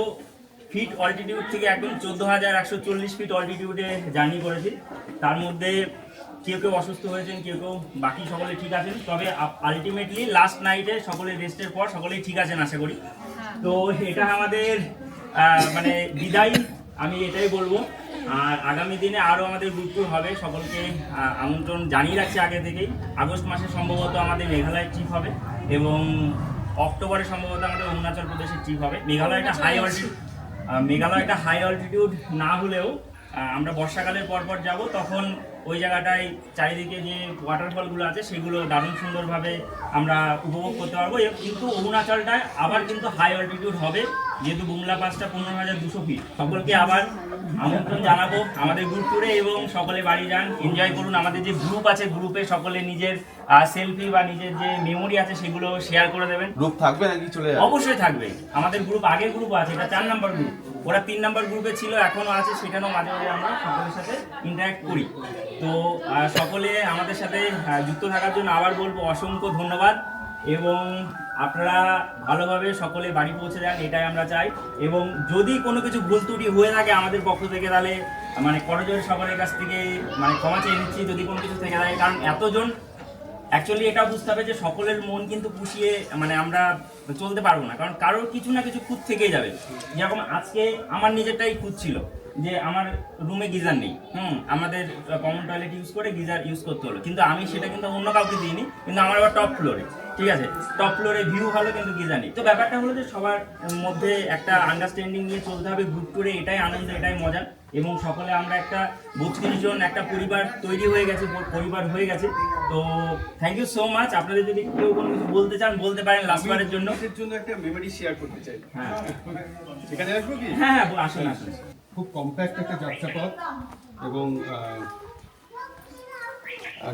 ফিট অল্টিটিউড থেকে একদম 14,140 ফিট অল্টিটিউডে জার্নি করেছি। তার মধ্যে কেউ কেউ অসুস্থ হয়েছেন, কেউ বাকি সকলে ঠিক আছেন। তবে আলটিমেটলি লাস্ট নাইটে সকলে রেস্টের পর সকলেই ঠিক আছেন আশা করি। তো এটা আমাদের মানে বিদায়, আমি এটাই বলবো। আর আগামী দিনে আরও আমাদের গ্রুপ ট্যুর হবে, সকলকে আমন্ত্রণ জানিয়ে রাখছি আগে থেকেই। আগস্ট মাসে সম্ভবত আমাদের মেঘালয়ের ট্রিপ হবে, এবং অক্টোবরে সম্ভবত আমাদের অরুণাচল প্রদেশের ট্রিপ হবে। মেঘালয়টা হাই অল্টিটিউড না হলেও আমরা বর্ষাকালের পরপর যাব, তখন ওই জায়গাটায় চারিদিকে যে ওয়াটারফলগুলো আছে সেগুলো দারুণ সুন্দরভাবে আমরা উপভোগ করতে পারবো। কিন্তু অরুণাচলটায় আবার কিন্তু হাই অল্টিটিউড হবে, যেহেতু বুমলা পাসটা 15,200 ফিট। সকলকে আবার আমন্ত্রণ জানাবো আমাদের গ্রুপ ট্যুরে, এবং সকলে বাড়ি যান, এনজয় করুন। আমাদের যে গ্রুপ আছে, গ্রুপে সকলে নিজের সেলফি বা নিজের যে মেমোরি আছে সেগুলো শেয়ার করে দেবেন। গ্রুপ থাকবে নাকি চলে যাবে? অবশ্যই থাকবে। আমাদের গ্রুপ আগের গ্রুপ আছে, এটা 4 নম্বর গ্রুপ, ওরা 3 নম্বর গ্রুপে ছিল, এখনও আছে, সেখানেও মাঝে মাঝে আমরা সকলের সাথে ইন্টারাক্ট করি। তো সকলে আমাদের সাথে যুক্ত থাকার জন্য আবার বলবো অসংখ্য ধন্যবাদ, এবং আপনারা ভালোভাবে সকলে বাড়ি পৌঁছে যান, এটাই আমরা চাই। এবং যদি কোনো কিছু ভুল ত্রুটি হয়ে থাকে আমাদের পক্ষ থেকে, তাহলে মানে করজোড়ে সকলের কাছ থেকে মানে ক্ষমা চেয়ে নিচ্ছি যদি কোনো কিছু থেকে থাকে। কারণ এতজন অ্যাকচুয়ালি এটা বুঝতে হবে যে সকলের মন কিন্তু পুষিয়ে মানে আমরা চলতে পারবো না, কারণ কারোর কিছু না কিছু খুঁত থেকেই যাবে। যেরকম আজকে আমার নিজেরটাই খুঁত ছিল যে আমার রুমে গিজার নেই, আমাদের কমন টয়লেট ইউজ করে গিজার ইউজ করতে হলো, কিন্তু আমি সেটা কিন্তু অন্য কাউকে দিইনি, কিন্তু আমার আবার টপ ফ্লোরে, ঠিক আছে, টপ ফ্লোরে ভিউ ভালো কিন্তু গিজার নেই। তো ব্যাপারটা হলো যে সবার মধ্যে একটা আন্ডারস্ট্যান্ডিং নিয়ে চলতে হবে গ্রুপ ট্যুরে, এটাই আনন্দ, এটাই মজা। এবং সকলে আমরা একটা 32 জন একটা পরিবার তৈরি হয়ে গেছে, পরিবার হয়ে গেছে। তো থ্যাংক ইউ সো মাচ। আপনাদের যদি কেউ কোনো কিছু বলতে চান বলতে পারেন লাস্টবারের জন্য। একটা মেমোরি শেয়ার করতে চাই। হ্যাঁ, এখানে আসবো কি? হ্যাঁ আসুন আসুন। খুব কম্প্যাক্ট একটা যাত্রাপথ, এবং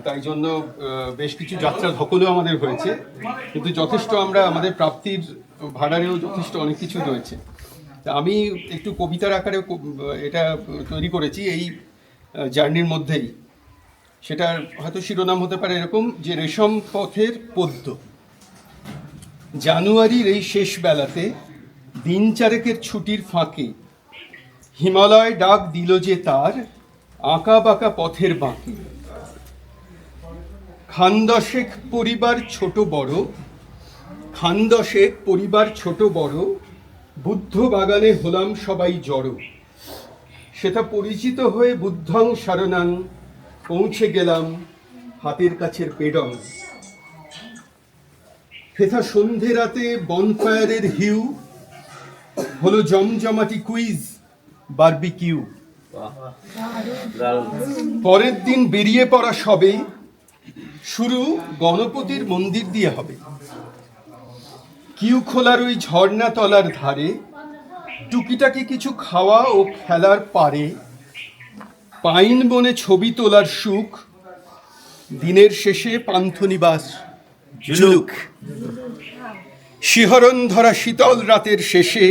তাই জন্য বেশ কিছু যাত্রা ধকলও আমাদের হয়েছে, কিন্তু যথেষ্ট আমরা আমাদের প্রাপ্তির ভাড়ারেও যথেষ্ট অনেক কিছু রয়েছে। তা আমি একটু কবিতার আকারে এটা তৈরি করেছি এই জার্নির মধ্যেই। সেটার হয়তো শিরোনাম হতে পারে এরকম যে রেশম পথের পদ্য। জানুয়ারির এই শেষ বেলাতে দিন চারেকের ছুটির ফাঁকে হিমালয় ডাক দিল যে তার আঁকা বাঁকা পথের বাঁকে। খানদশেক পরিবার ছোট বড়, খানদশেক পরিবার ছোট বড়, বুদ্ধ বাগানে হলাম সবাই জড়ো। সেটা পরিচিত হয়ে বুদ্ধং শরণাং পৌঁছে গেলাম হাতের কাছের পেডং। ফেথা সন্ধে রাতে বনফায়ারের হিউ হলো জমজমাটি কুইজ বারবিকিউ। পরের দিন বেরিয়ে পড়া সবে শুরু গণপতির মন্দির দিয়ে হবে। কিউ খোলার ওই ঝর্ণা তলার ধারে টুকিটাকি কিছু খাওয়া ও খেলার পারে। পাইন বনে ছবি তোলার সুখ, দিনের শেষে পান্থনিবাস জুলুক। শিহরণ ধরা শীতল রাতের শেষে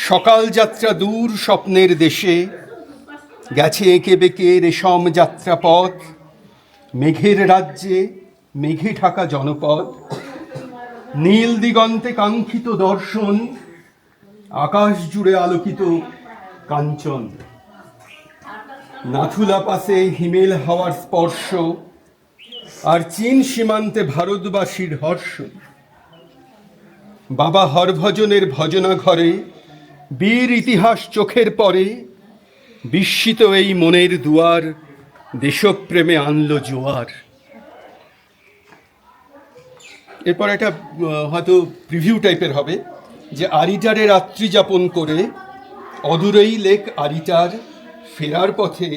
সকাল যাত্রা দূর স্বপ্নের দেশে। গেছে এঁকে বেঁকে রেশম যাত্রাপথ, মেঘের রাজ্যে মেঘে ঢাকা জনপদ। নীল দিগন্তে কাঙ্ক্ষিত দর্শন, আকাশ জুড়ে আলোকিত কাঞ্চন। নাথুলা পাশে হিমেল হাওয়ার স্পর্শ, আর চীন সীমান্তে ভারতবাসীর হর্ষ। বাবা হরভজনের ভজনা ঘরে বীর ইতিহাস চোখের পরে। বিস্মিত এই মনের দুয়ার দেশপ্রেমে আনলো জোয়ার। এরপর একটা হয়তো প্রিভিউ টাইপের হবে যে আরিটারে রাত্রি যাপন করে অদূরেই লেক আরিটার ফেরার পথে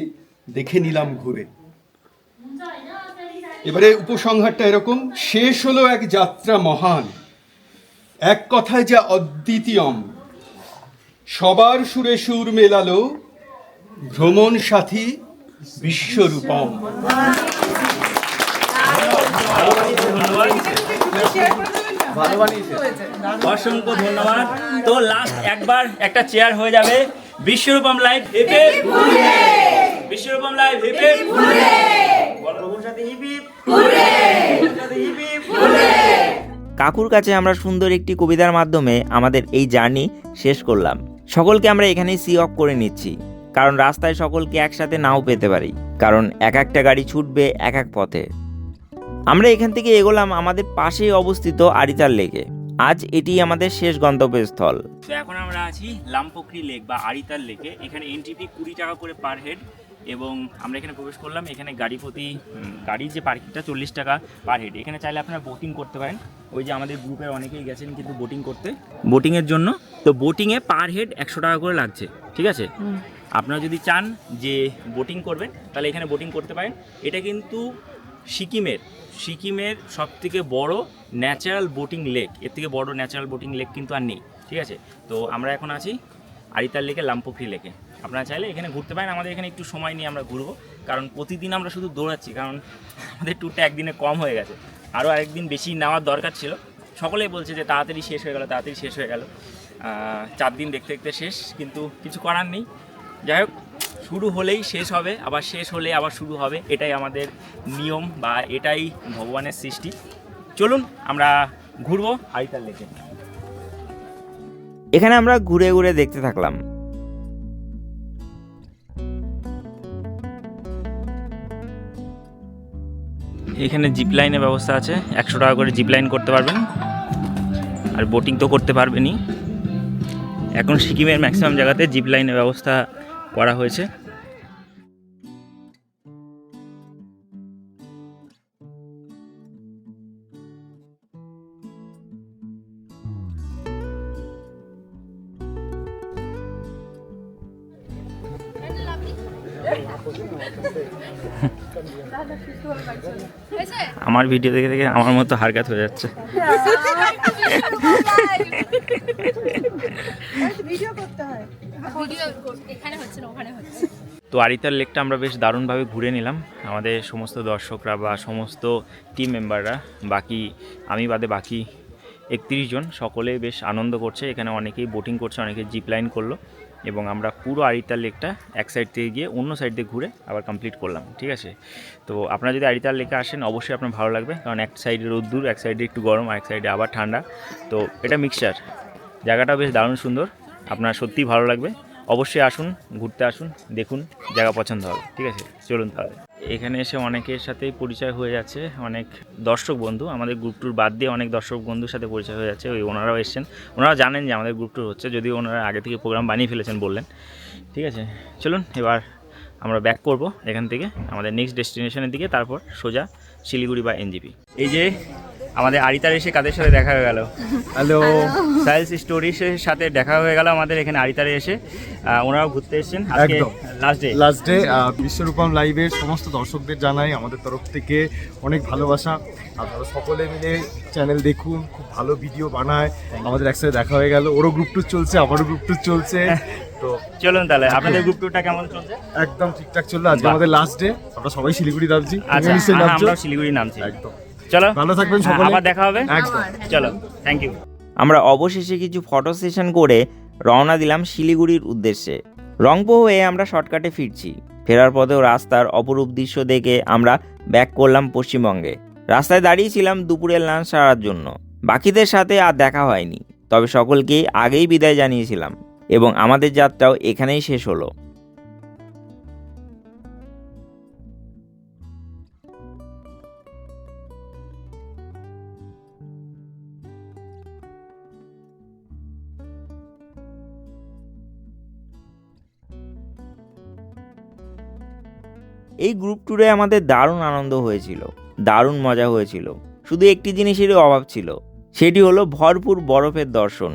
দেখে নিলাম ঘুরে। এবারে উপসংহারটা এরকম, শেষ হলো এক যাত্রা মহান, এক কথায় যা অদ্বিতীয়ম। সবার সুরে সুর মেলালো ভ্রমণ সাথী বিশ্বরূপম। অসংখ্য ধন্যবাদ। তো লাস্ট একবার একটা চেয়ার হয়ে যাবে। Biswarupam live hip hip, Biswarupam live hip hip, কাকুর কাছে আমরা সুন্দর একটি কবিতার মাধ্যমে আমাদের এই জার্নি শেষ করলাম। সকলকে আমরা এখানেই সি অফ করে নিচ্ছি, কারণ রাস্তায় সকলকে একসাথে নাও পেতে পারি, কারণ এক একটা গাড়ি ছুটবে এক এক পথে। আমরা এখান থেকে এগোলাম আমাদের পাশেই অবস্থিত আরিতার লেকে। আজ এটি আমাদের শেষ গন্তব্যস্থল। তো এখন আমরা আছি লামপোকরি লেক বা আরিতার লেকে। এখানে এন্ট্রি ফি 20 টাকা করে পার হেড, এবং আমরা এখানে প্রবেশ করলাম। এখানে গাড়ির যে পার্কিংটা 40 টাকা পার হেড। এখানে চাইলে আপনারা বোটিং করতে পারেন। ওই যে আমাদের গ্রুপের অনেকেই গেছেন কিন্তু বোটিং করতে, বোটিংয়ের জন্য। তো বোটিংয়ে পার হেড 100 টাকা করে লাগছে, ঠিক আছে? আপনারা যদি চান যে বোটিং করবেন তাহলে এখানে বোটিং করতে পারেন। এটা কিন্তু সিকিমের সবথেকে বড় ন্যাচারাল বোটিং লেক। এর থেকে বড় ন্যাচারাল বোটিং লেক কিন্তু আর নেই, ঠিক আছে? তো আমরা এখন আছি আরিতার লেকে, লামপোকরি লেকে। আপনারা চাইলে এখানে ঘুরতে পারেন। আমাদের এখানে একটু সময় নিয়ে আমরা ঘুরবো, কারণ প্রতিদিন আমরা শুধু দৌড়াচ্ছি, কারণ আমাদের ট্যুরটা একদিনে কম হয়ে গেছে। আরও আরেকদিন বেশি নেওয়ার দরকার ছিল। সকলেই বলছে যে তাড়াতাড়ি শেষ হয়ে গেল। 4 দিন দেখতে দেখতে শেষ, কিন্তু কিছু করার নেই। যাই হোক, শুরু হলেই শেষ হবে, আবার শেষ হলে আবার শুরু হবে। এটাই আমাদের নিয়ম বা এটাই ভগবানের সৃষ্টি। চলুন আমরা ঘুরবো আরিতার লেকে। এখানে আমরা ঘুরে ঘুরে দেখতে থাকলাম। এখানে জিপ লাইনের ব্যবস্থা আছে, 100 টাকা করে জিপ লাইন করতে পারবেন, আর বোটিং তো করতে পারবেনই। এখন সিকিমের ম্যাক্সিমাম জায়গাতে জিপ লাইনের ব্যবস্থা করা হয়েছে। আমার ভিডিও দেখে দেখে আমার মতো হারকাত হয়ে যাচ্ছে। তো আরিতার লেকটা আমরা বেশ দারুণভাবে ঘুরে নিলাম। আমাদের সমস্ত দর্শকরা বা সমস্ত টিম মেম্বাররা, বাকি আমি বাদে বাকি 31 জন, সকলে বেশ আনন্দ করছে। এখানে অনেকেই বোটিং করছে, অনেকে জিপ লাইন করলো এবং আমরা পুরো আরিতার লেকটা এক সাইড থেকে গিয়ে অন্য সাইড দিয়ে ঘুরে আবার কমপ্লিট করলাম। ঠিক আছে, তো আপনারা যদি আরিতার লেকে আসেন অবশ্যই আপনার ভালো লাগবে, কারণ এক সাইডে রোদ্দুর, এক সাইডে একটু গরম, আর এক সাইডে আবার ঠান্ডা। তো এটা মিক্সচার, জায়গাটাও বেশ দারুণ সুন্দর, আপনার সত্যিই ভালো লাগবে। অবশ্যই আসুন, ঘুরতে আসুন, দেখুন, জায়গা পছন্দ হবে। ঠিক আছে, চলুন তাহলে। এখানে এসে অনেকের সাথেই পরিচয় হয়ে যাচ্ছে, অনেক দর্শক বন্ধু, আমাদের গ্রুপ ট্যুর বাদ দিয়ে অনেক দর্শক বন্ধুর সাথে পরিচয় হয়ে যাচ্ছে। ওই ওনারাও এসেছেন, ওনারা জানেন যে আমাদের গ্রুপ ট্যুর হচ্ছে, যদিও ওনারা আগে থেকে প্রোগ্রাম বানিয়ে ফেলেছেন বললেন। ঠিক আছে, চলুন এবার আমরা ব্যাক করব এখান থেকে আমাদের নেক্সট ডেস্টিনেশনের দিকে, তারপর সোজা শিলিগুড়ি বা এনজিপি। এই যে আমাদের আরিতার এসে কাদের সাথে দেখা হয়ে গেল, হ্যালো, সাইলস স্টোরিজের সাথে দেখা হয়ে গেল আমাদের এখানে আরিতারে এসে। ওনারাও ঘুরতে এসেছেন, আজকে লাস্ট ডে। বিশ্বরূপম লাইভের সমস্ত দর্শকদের জানাই আমাদের তরফ থেকে অনেক ভালোবাসা। আপনারা সকলে মিলে চ্যানেল দেখুন, খুব ভালো ভিডিও বানায়, আমাদের একসাথে দেখা হয়ে গেল। ওরও গ্রুপ টুর চলছে, আমারও গ্রুপ টুর চলছে। তো চলুন তাহলে, আপনাদের গ্রুপ টুরটা কেমন চলছে? একদম ঠিকঠাক চললো। আজকে আমাদের লাস্ট ডে, আমরা সবাই শিলিগুড়ি নামছি। আচ্ছা, আমরা শিলিগুড়ি নামছি। একদম, চলো, ভালো থাকবেন সকলে, আবার দেখা হবে। একদম, চলো, থ্যাংক ইউ। আমরা অবশেষে কিছু ফটো সেশন করে রওনা দিলাম শিলিগুড়ির উদ্দেশ্যে। রংপুর হয়ে আমরা শর্টকাটে ফিরছি। ফেরার পথেও রাস্তার অপরূপ দৃশ্য দেখে আমরা ব্যাক করলাম পশ্চিমবঙ্গে। রাস্তায় দাঁড়িয়েছিলাম দুপুরের লাঞ্চ সারার জন্য। বাকিদের সাথে আর দেখা হয়নি, তবে সকলকেই আগেই বিদায় জানিয়েছিলাম এবং আমাদের যাত্রাও এখানেই শেষ হলো। এই গ্রুপ ট্যুরে আমাদের দারুণ আনন্দ হয়েছিল, দারুণ মজা হয়েছিল। শুধু একটি জিনিসেরই অভাব ছিল, সেটি হলো ভরপুর বরফের দর্শন,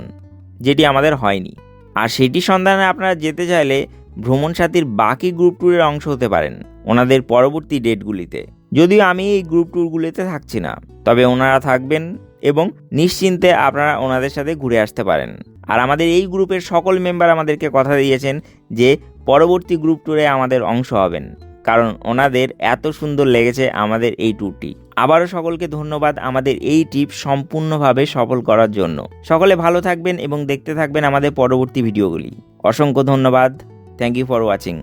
যেটি আমাদের হয়নি। আর সেটি সন্ধানে আপনারা যেতে চাইলে ভ্রমণ সাথীর বাকি গ্রুপ ট্যুরের অংশ হতে পারেন ওনাদের পরবর্তী ডেটগুলিতে। যদিও আমি এই গ্রুপ ট্যুরগুলিতে থাকছি না, তবে ওনারা থাকবেন এবং নিশ্চিন্তে আপনারা ওনাদের সাথে ঘুরে আসতে পারেন। আর আমাদের এই গ্রুপের সকল মেম্বার আমাদেরকে কথা দিয়েছেন যে পরবর্তী গ্রুপ ট্যুরে আমাদের অংশ হবেন, কারণ ওনাদের এত সুন্দর লেগেছে আমাদের এই ট্যুরটি। আবারও সকলকে ধন্যবাদ আমাদের এই ট্রিপ সম্পূর্ণভাবে সফল করার জন্য। সকলে ভালো থাকবেন এবং দেখতে থাকবেন আমাদের পরবর্তী ভিডিওগুলি। অসংখ্য ধন্যবাদ। Thank you for watching.